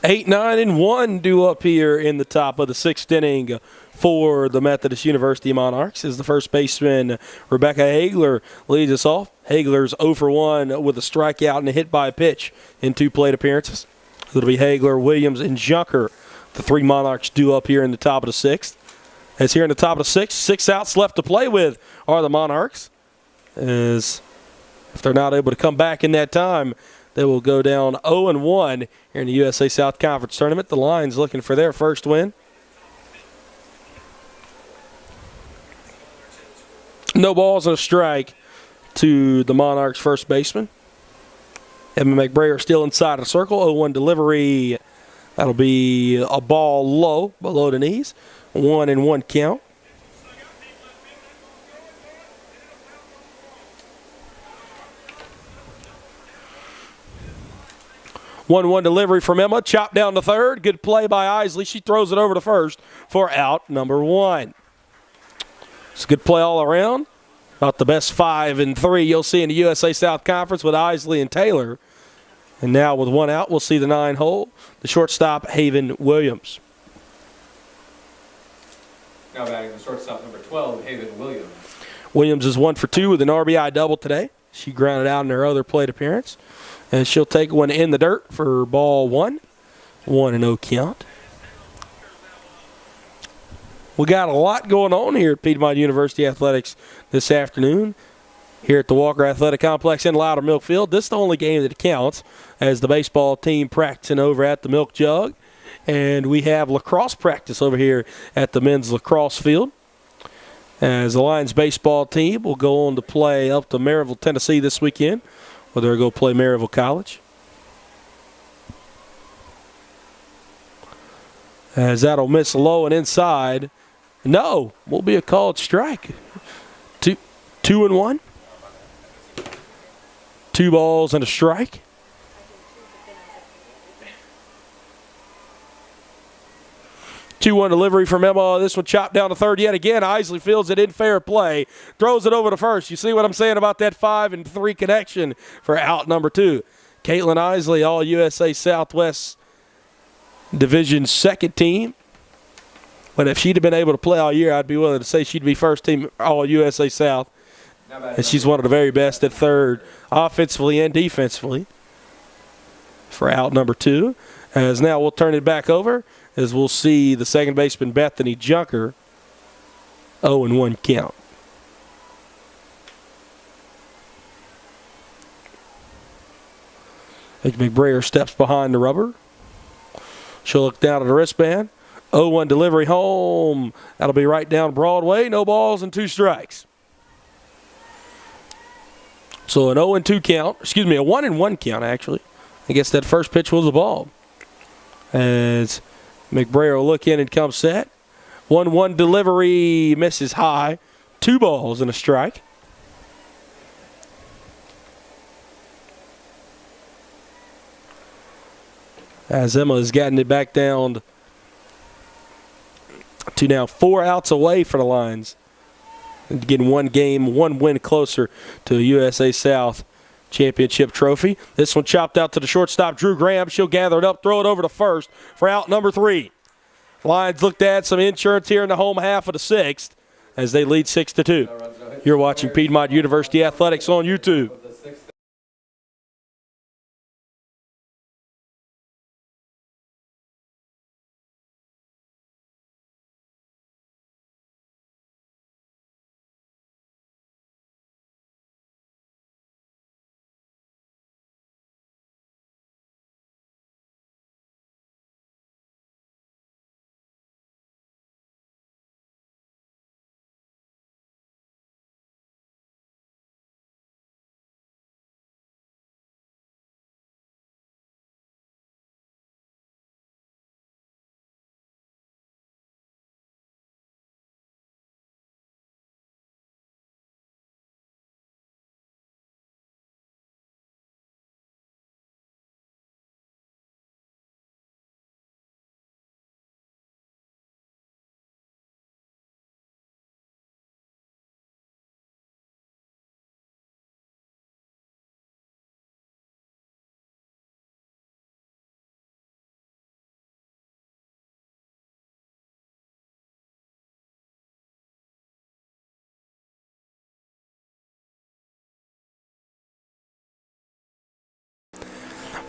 Eight, 9, and 1 due up here in the top of the 6th inning for the Methodist University Monarchs as the first baseman, Rebecca Hagler, leads us off. Hagler's 0 for 1 with a strikeout and a hit by a pitch in 2 plate appearances. It'll be Hagler, Williams, and Junker, the 3 Monarchs due up here in the top of the 6th. As here in the top of the 6th, 6 outs left to play with are the Monarchs. As if they're not able to come back in that time, they will go down 0-1 here in the USA South Conference Tournament. The Lions looking for their first win. No balls and a strike to the Monarchs' first baseman. Evan McBrayer still inside the circle. 0-1 delivery. That'll be a ball low, below the knees. 1-1 count. One delivery from Emma. Chopped down to third. Good play by Isley. She throws it over to first for out number 1. It's a good play all around. About the best 5 and 3 you'll see in the USA South Conference with Isley and Taylor. And now with 1 out, we'll see the 9-hole. The shortstop, Haven Williams. Now batting the shortstop, number 12, Haven Williams. Williams is 1 for 2 with an RBI double today. She grounded out in her other plate appearance. And she'll take one in the dirt for ball 1. 1-0 count. We got a lot going on here at Piedmont University Athletics this afternoon. Here at the Walker Athletic Complex in Loudermilk Field. This is the only game that counts as the baseball team practicing over at the Milk Jug. And we have lacrosse practice over here at the men's lacrosse field. As the Lions baseball team will go on to play up to Maryville, Tennessee this weekend, where they'll go play Maryville College. As that'll miss low and inside. No, will be a called strike. 2-1. 2 balls and a strike. Two-one delivery from Emma. This one chopped down to third yet again. Isley fields it in fair play. Throws it over to first. You see what I'm saying about that 5 and 3 connection for out number 2. Caitlin Isley, All USA Southwest Division 2nd team. But if she'd have been able to play all year, I'd be willing to say she'd be first team All USA South. And she's one of the very best at third, offensively and defensively, for out number 2. As now we'll turn it back over as we'll see the second baseman, Bethany Junker, 0-1 count. As McBrayer steps behind the rubber. She'll look down at the wristband. 0-1 delivery home. That'll be right down Broadway. No balls and 2 strikes. So an 0-2 count. Excuse me, a 1-1 count, actually. I guess that first pitch was a ball. As McBrayer will look in and come set. 1-1 delivery misses high. 2 balls and a strike. As Emma has gotten it back down to now 4 outs away for the Lions. Getting 1 game, 1 win closer to a USA South championship trophy. This one chopped out to the shortstop, Drew Graham. She'll gather it up, throw it over to first for out number 3. Lions look to add some insurance here in the home half of the 6th as they lead 6-2. You're watching Piedmont University Athletics on YouTube.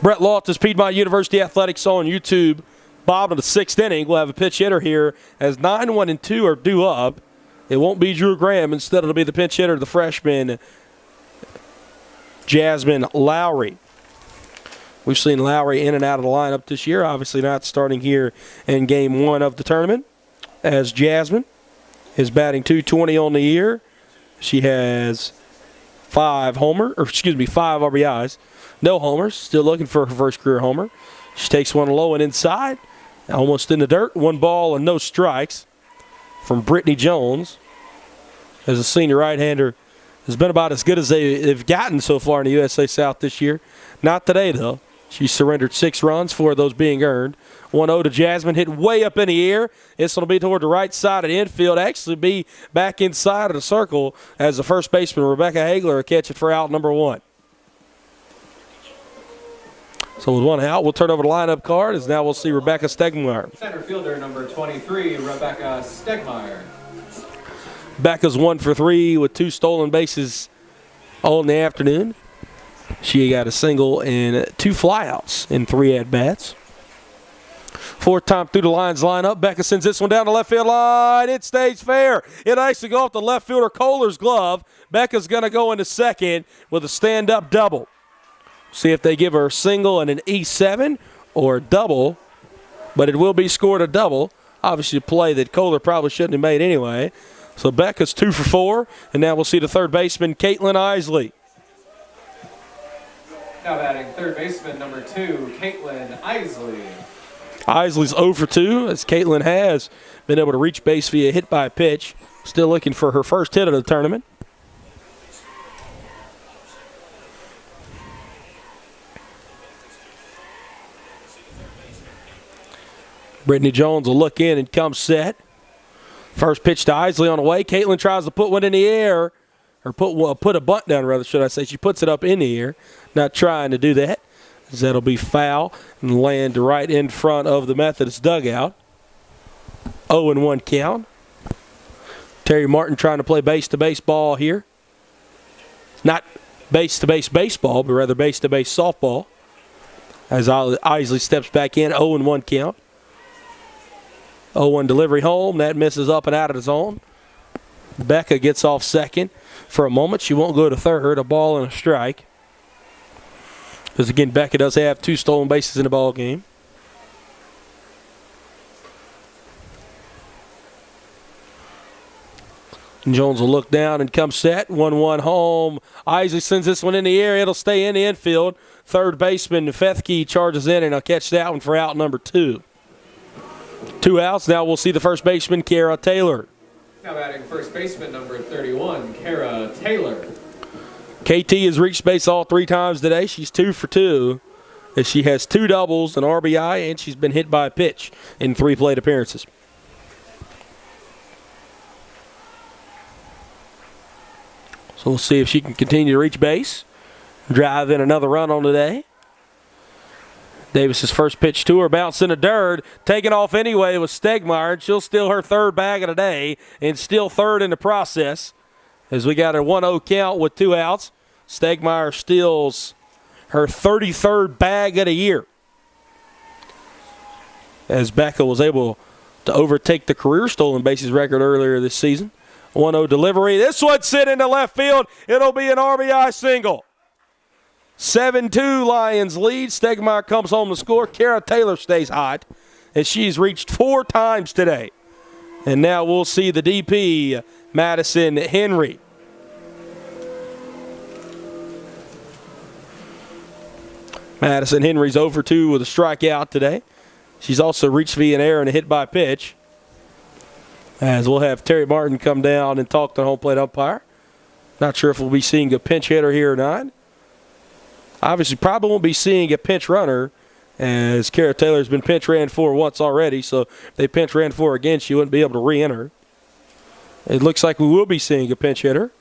Brett Loftus, Piedmont University Athletics on YouTube. Bottom of the sixth inning. We'll have a pitch hitter here as 9, 1, and 2 are due up. It won't be Drew Graham. Instead, it'll be the pinch hitter, the freshman, Jasmine Lowry. We've seen Lowry in and out of the lineup this year. Obviously not starting here in game 1 of the tournament. As Jasmine is batting .220 on the year. She has 5 RBIs. No homers. Still looking for her first career homer. She takes one low and inside. Almost in the dirt. 1 ball and no strikes from Brittany Jones. As a senior right-hander, has been about as good as they've gotten so far in the USA South this year. Not today, though. She surrendered 6 runs, 4 of those being earned. 1-0 to Jasmine, hit way up in the air. This will be toward the right side of the infield. Actually be back inside of the circle as the first baseman, Rebecca Hagler, will catch it for out number 1. So with 1 out, we'll turn over the lineup card as now we'll see Rebecca Stegmeier. Center fielder number 23, Rebecca Stegmeier. Becca's 1 for 3 with 2 stolen bases all in the afternoon. She got a single and 2 flyouts in 3 at-bats. 4th time through the lines lineup. Becca sends this one down the left field line. It stays fair. It actually go off the left fielder Kohler's glove. Becca's going to go into second with a stand-up double. See if they give her a single and an E7 or a double, but it will be scored a double. Obviously a play that Kohler probably shouldn't have made anyway. So Becca's 2 for 4, and now we'll see the third baseman, Caitlin Isley. Now batting third baseman number 2, Caitlin Isley. Isley's 0 for 2, as Caitlin has been able to reach base via hit by pitch. Still looking for her first hit of the tournament. Brittany Jones will look in and come set. First pitch to Isley on the way. Caitlin tries to put one in the air, or put a bunt down, rather, should I say. She puts it up in the air, not trying to do that. That'll be foul and land right in front of the Methodist dugout. 0-1 count. Terry Martin trying to play base-to-base ball here. Not base-to-base baseball, but rather base-to-base softball. As Isley steps back in, 0-1 count. 0-1 delivery home. That misses up and out of the zone. Becca gets off second for a moment. She won't go to third. A ball and a strike. Because, again, Becca does have 2 stolen bases in the ball game. And Jones will look down and come set. 1-1 home. Isley sends this one in the air. It'll stay in the infield. Third baseman Feskey charges in, and he'll catch that one for out number 2. 2 outs. Now we'll see the first baseman, Cara Taylor. Now batting first baseman number 31, Cara Taylor. KT has reached base all 3 times today. She's 2 for 2. As she has 2 doubles, an RBI, and she's been hit by a pitch in 3 plate appearances. So we'll see if she can continue to reach base. Drive in another run on today. Davis's first pitch to her, bounce in the dirt, taken off anyway with Stegmeier. She'll steal her 3rd bag of the day and still 3rd in the process. As we got a 1-0 count with 2 outs, Stegmeier steals her 33rd bag of the year. As Becca was able to overtake the career stolen bases record earlier this season. 1-0 delivery. This one's sitting in the left field. It'll be an RBI single. 7-2 Lions lead. Stegmeier comes home to score. Cara Taylor stays hot, as she's reached 4 times today. And now we'll see the DP, Madison Henry. Madison Henry's 0 for 2 with a strikeout today. She's also reached via an error and a hit by pitch. As we'll have Terry Martin come down and talk to the home plate umpire. Not sure if we'll be seeing a pinch hitter here or not. Obviously, probably won't be seeing a pinch runner, as Cara Taylor's been pinch ran for once already. So if they pinch ran for again, she wouldn't be able to re-enter. It looks like we will be seeing a pinch hitter.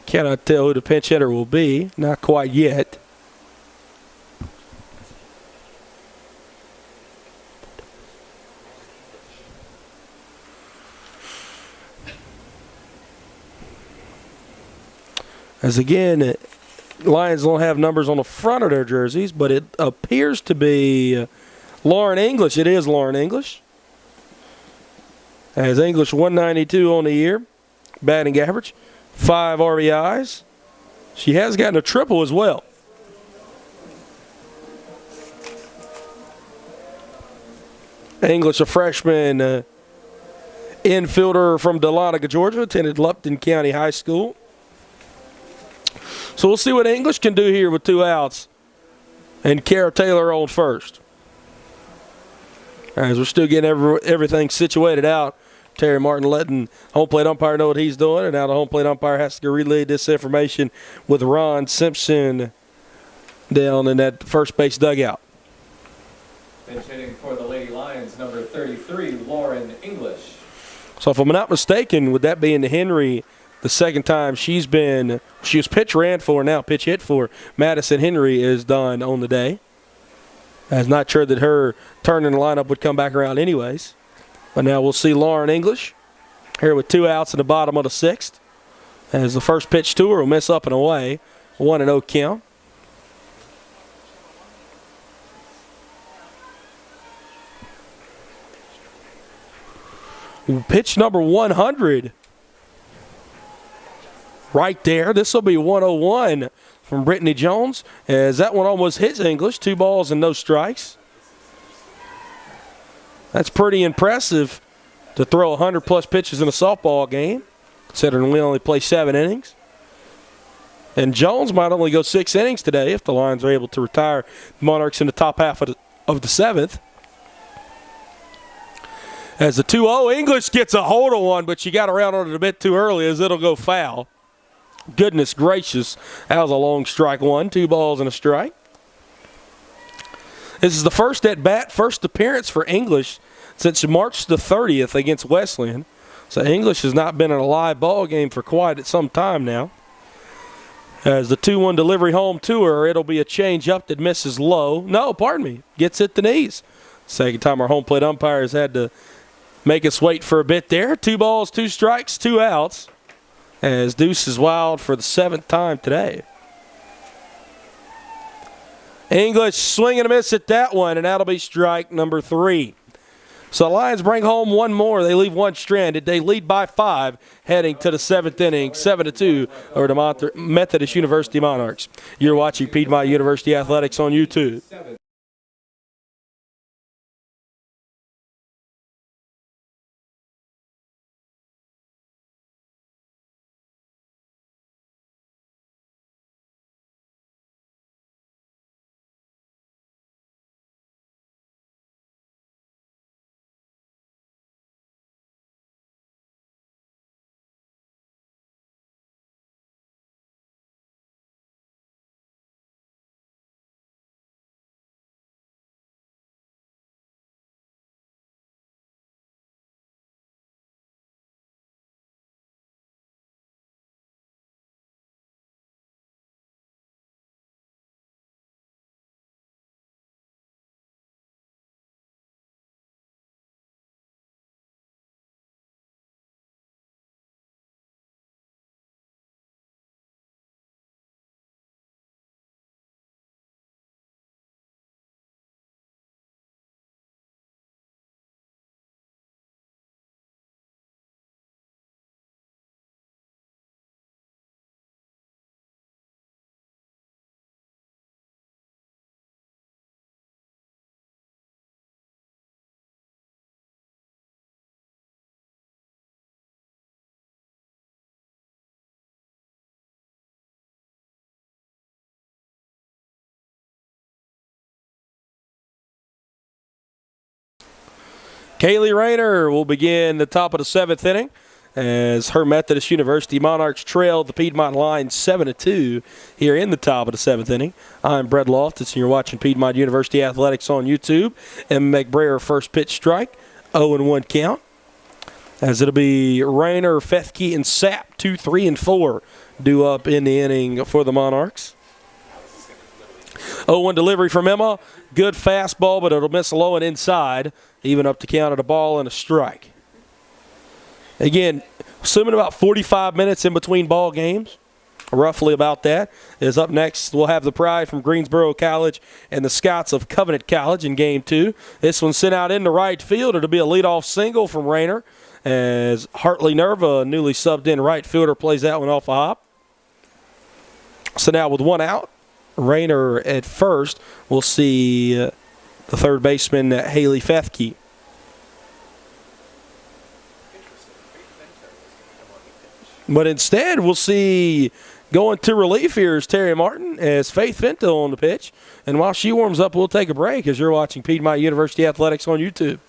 Cannot tell who the pinch hitter will be. Not quite yet. As again, Lions don't have numbers on the front of their jerseys, but it appears to be Lauren English. It is Lauren English. As English 192 on the year, batting average, 5 RBIs. She has gotten a triple as well. English, a freshman infielder from Dahlonega, Georgia, attended Lupton County High School. So we'll see what English can do here with 2 outs. And Cara Taylor on first. As we're still getting everything situated out. Terry Martin letting home plate umpire know what he's doing, and now the home plate umpire has to relay this information with Ron Simpson down in that first base dugout. Bench hitting for the Lady Lions, number 33, Lauren English. So if I'm not mistaken, would that be in the Henry the second time she was pitch ran for, now pitch hit for. Madison Henry is done on the day. I was not sure that her turn in the lineup would come back around anyways. But now we'll see Lauren English here with 2 outs in the bottom of the 6th. As the first pitch to her will miss up and away. 1-0 count. Pitch number 100. Right there. This will be 101 from Brittany Jones. As that one almost hits English. 2 balls and no strikes. That's pretty impressive to throw 100-plus pitches in a softball game, considering we only play 7 innings. And Jones might only go 6 innings today if the Lions are able to retire the Monarchs in the top half of the 7th. As the 2-0, English gets a hold of one, but she got around on it a bit too early as it'll go foul. Goodness gracious, that was a long strike one, 2 balls and a strike. This is the first at-bat, first appearance for English since March the 30th against Wesleyan. So English has not been in a live ball game for quite some time now. As the 2-1 delivery home to her, it'll be a change-up that misses low. No, pardon me, gets hit the knees. Second time our home plate umpires had to make us wait for a bit there. 2 balls, 2 strikes, 2 outs. As Deuce is wild for the 7th time today. English swing and a miss at that one, and that'll be strike number 3. So the Lions bring home 1 more. They leave 1 stranded. They lead by 5 heading to the 7th inning, 7-2 over the Methodist University Monarchs. You're watching Piedmont University Athletics on YouTube. Kaylee Rayner will begin the top of the 7th inning as her Methodist University Monarchs trail the Piedmont Lions 7-2 here in the top of the 7th inning. I'm Brett Loftus, and you're watching Piedmont University Athletics on YouTube. And McBrayer first pitch strike, 0-1 count. As it'll be Rayner, Feskey, and Sapp, 2, 3, and 4 due up in the inning for the Monarchs. 0-1 delivery from Emma. Good fastball, but it'll miss low and inside. Even up to count at a ball and a strike. Again, assuming about 45 minutes in between ball games. roughly about that. Is up next, we'll have the Pride from Greensboro College and the Scots of Covenant College in Game 2. This one's sent out into right field. It'll be a leadoff single from Rayner as Hartley Nerva, newly subbed in right fielder, plays that one off a hop. So now with one out, Rayner at first, we'll see the third baseman, Haley Feskey. But instead, we'll see going to relief here is Terry Martin as Faith Vento on the pitch. And while she warms up, we'll take a break as you're watching Piedmont University Athletics on YouTube.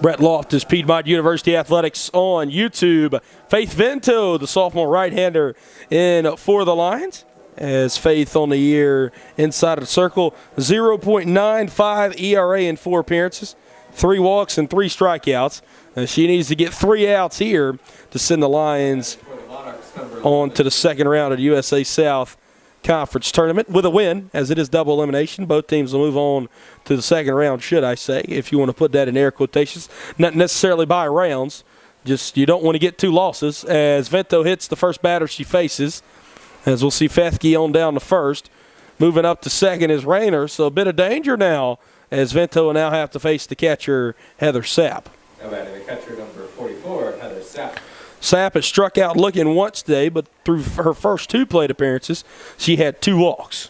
Brett Loftus, Piedmont University Athletics on YouTube. Faith Vento, the sophomore right-hander, in for the Lions. As Faith on the year inside of the circle, 0.95 ERA in 4 appearances, 3 walks and 3 strikeouts. She needs to get 3 outs here to send the Lions on to the second round of the USA South Conference Tournament with a win, as it is double elimination. Both teams will move on to the second round, should I say, if you want to put that in air quotations. Not necessarily by rounds, just you don't want to get 2 losses. As Vento hits the first batter she faces, as we'll see Feskey on down to first. Moving up to second is Rayner, so a bit of danger now, as Vento will now have to face the catcher, Heather Sapp. Now batting the catcher, number 44, Heather Sapp. Sapp has struck out looking once today, but through her first 2 plate appearances, she had 2 walks.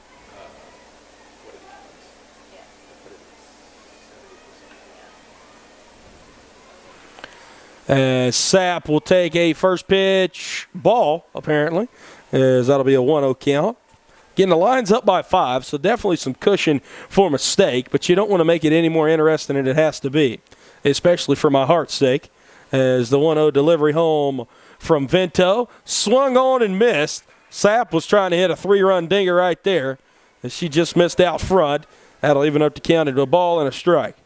As Sapp will take a first pitch ball, apparently, as that'll be a 1-0 count. Getting the Lions up by 5, so definitely some cushion for mistake, but you don't want to make it any more interesting than it has to be, especially for my heart's sake. As the 1-0 delivery home from Vento, swung on and missed. Sapp was trying to hit a 3-run dinger right there, and she just missed out front. That'll even up the count into a ball and a strike.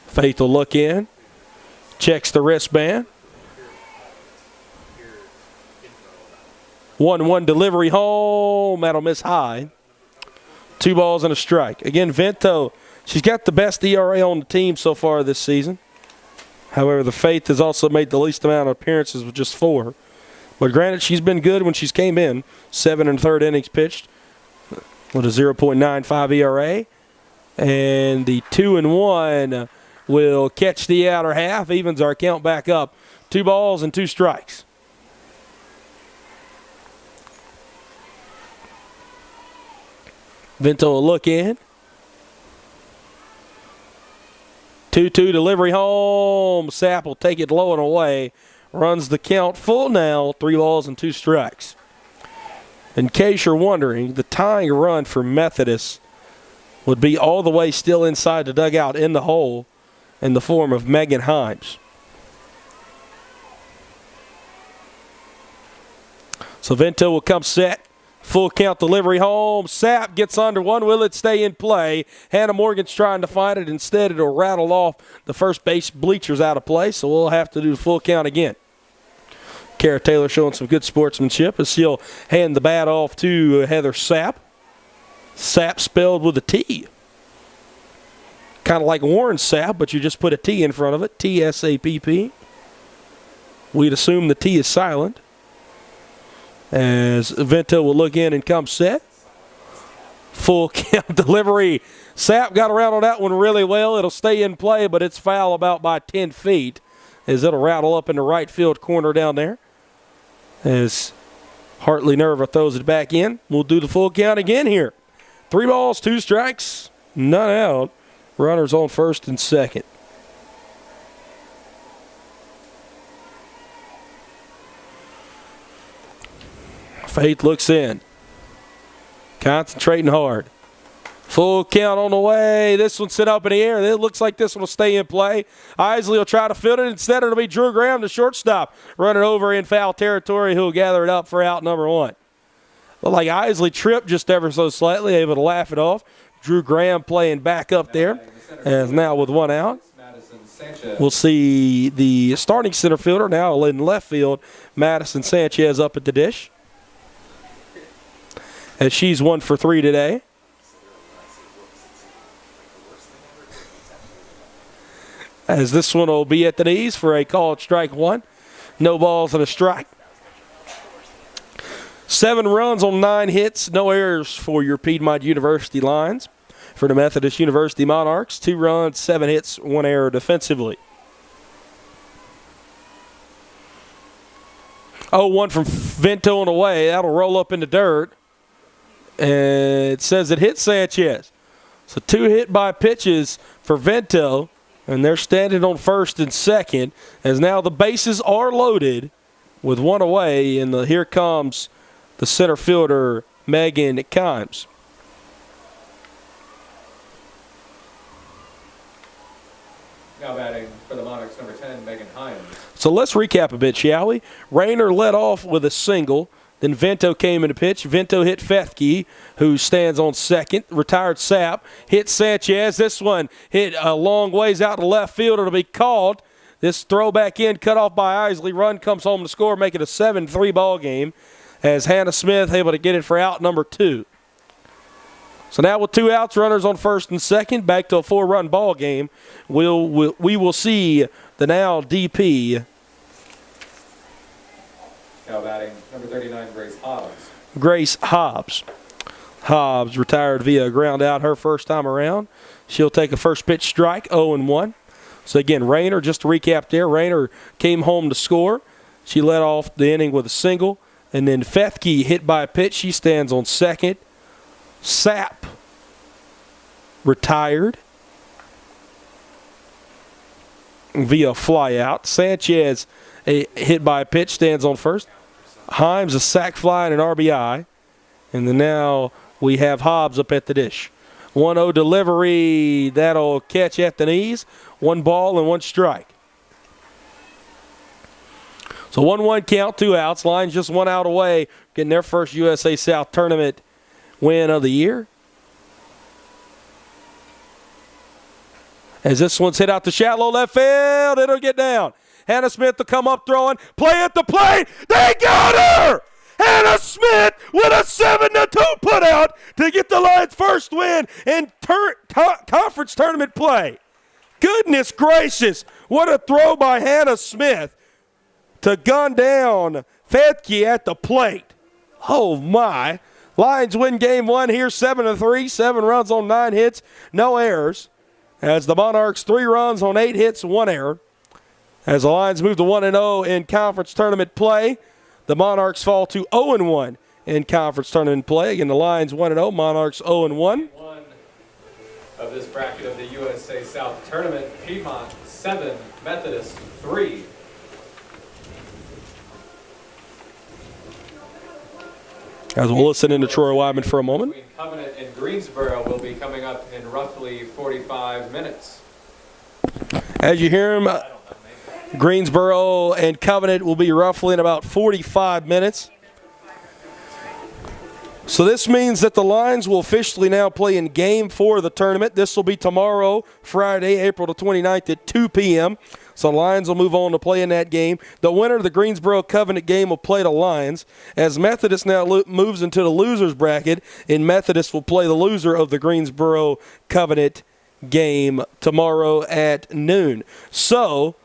Faith will look in, checks the wristband. 1-1 delivery home. That'll miss high. 2 balls and a strike. Again, Vento, she's got the best ERA on the team so far this season. However, the Faith has also made the least amount of appearances with just 4. But granted, she's been good when she's came in. 7 1/3 innings pitched with a 0.95 ERA. And the 2-1 will catch the outer half, evens our count back up. 2 balls and 2 strikes. Vento will look in. 2-2 delivery home. Sapp will take it low and away. Runs the count full now. 3 balls and 2 strikes. In case you're wondering, the tying run for Methodist would be all the way still inside the dugout in the hole in the form of Megan Himes. So Vento will come set. Full count delivery home. Sapp gets under one. Will it stay in play? Hannah Morgan's trying to find it. Instead, it'll rattle off the first base bleachers out of play, so we'll have to do the full count again. Cara Taylor showing some good sportsmanship as she'll hand the bat off to Heather Sapp. Sapp spelled with a T. Kind of like Warren Sapp, but you just put a T in front of it. T-S-A-P-P. We'd assume the T is silent. As Vento will look in and come set. Full count delivery. Sapp got around on that one really well. It'll stay in play, but it's foul about by 10 feet as it'll rattle up in the right field corner down there. As Hartley Nerva throws it back in. We'll do the full count again here. 3 balls, 2 strikes, none out. Runners on first and second. Faith looks in. Concentrating hard. Full count on the way. This one sit up in the air. It looks like this one will stay in play. Isley will try to field it. Instead, it'll be Drew Graham, the shortstop, running over in foul territory, who'll gather it up for out number 1. Looked like Isley tripped just ever so slightly, able to laugh it off. Drew Graham playing back up there, as now with 1 out. Madison Sanchez. We'll see the starting center fielder now in left field, Madison Sanchez up at the dish, as she's 1 for 3 today. As this one will be at the knees for a called strike 1. No balls and a strike. 7 runs on 9 hits, no errors for your Piedmont University Lions. For the Methodist University Monarchs, 2 runs, 7 hits, 1 error defensively. 0-1 from Vento on the way. That'll roll up in the dirt. And it says it hit Sanchez. So 2 hit by pitches for Vento. And they're standing on first and second as now the bases are loaded with 1 away. And here comes the center fielder, Megan Kimes. Now batting for the Monarchs, number 10, Megan Hines. So let's recap a bit, shall we? Rayner led off with a single. Then Vento came in to pitch. Vento hit Feskey, who stands on second. Retired Sapp. Hit Sanchez. This one hit a long ways out to left field. It'll be called. This throw back in, cut off by Isley. Run comes home to score, make it a 7-3 ball game as Hannah Smith able to get it for out number 2. So now with 2 outs, runners on first and second, back to a 4-run ball game. We will see the now DP. Now batting number 39, Grace Hobbs. Grace Hobbs. Hobbs retired via ground out her first time around. She'll take a first pitch strike, 0-1. So again, Rayner, just to recap there, Rayner came home to score. She led off the inning with a single. And then Feskey hit by a pitch. She stands on second. Sapp retired via flyout. Sanchez hit by a pitch, stands on first. Himes a sac fly and an RBI. And then now we have Hobbs up at the dish. 1-0 delivery. That'll catch at the knees. 1 ball and 1 strike. So 1-1 count, 2 outs. Lions just 1 out away, getting their first USA South Tournament win of the year. As this one's hit out to shallow left field, it'll get down. Hannah Smith to come up throwing. Play at the plate. They got her! Hannah Smith with a 7-2 putout to get the Lions' first win in conference tournament play. Goodness gracious, what a throw by Hannah Smith to gun down Feskey at the plate. Oh my. Lions win game 1 here 7-3, 7 runs on 9 hits, no errors. As the Monarchs 3 runs on 8 hits, 1 error. As the Lions move to 1-0 in conference tournament play, the Monarchs fall to 0-1 in conference tournament play. Again, the Lions 1-0, Monarchs 0-1. One of this bracket of the USA South Tournament, Piedmont 7, Methodist 3. As we'll listen into Troy Wyman for a moment. Between Covenant and Greensboro will be coming up in roughly 45 minutes. As you hear him, Greensboro and Covenant will be roughly in about 45 minutes. So this means that the Lions will officially now play in Game 4 of the tournament. This will be tomorrow, Friday, April the 29th at 2 p.m. So the Lions will move on to play in that game. The winner of the Greensboro Covenant game will play the Lions. As Methodist now moves into the losers bracket, and Methodist will play the loser of the Greensboro Covenant game tomorrow at noon. So,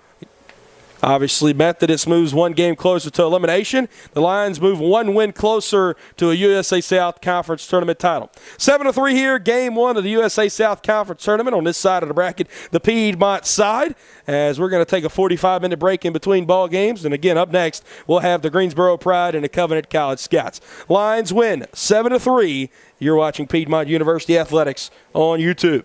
obviously, Methodist moves one game closer to elimination. The Lions move one win closer to a USA South Conference tournament title. 7-3 here, game one of the USA South Conference tournament on this side of the bracket, the Piedmont side, as we're going to take a 45-minute break in between ball games. And again, up next, we'll have the Greensboro Pride and the Covenant College Scots. Lions win 7-3. You're watching Piedmont University Athletics on YouTube.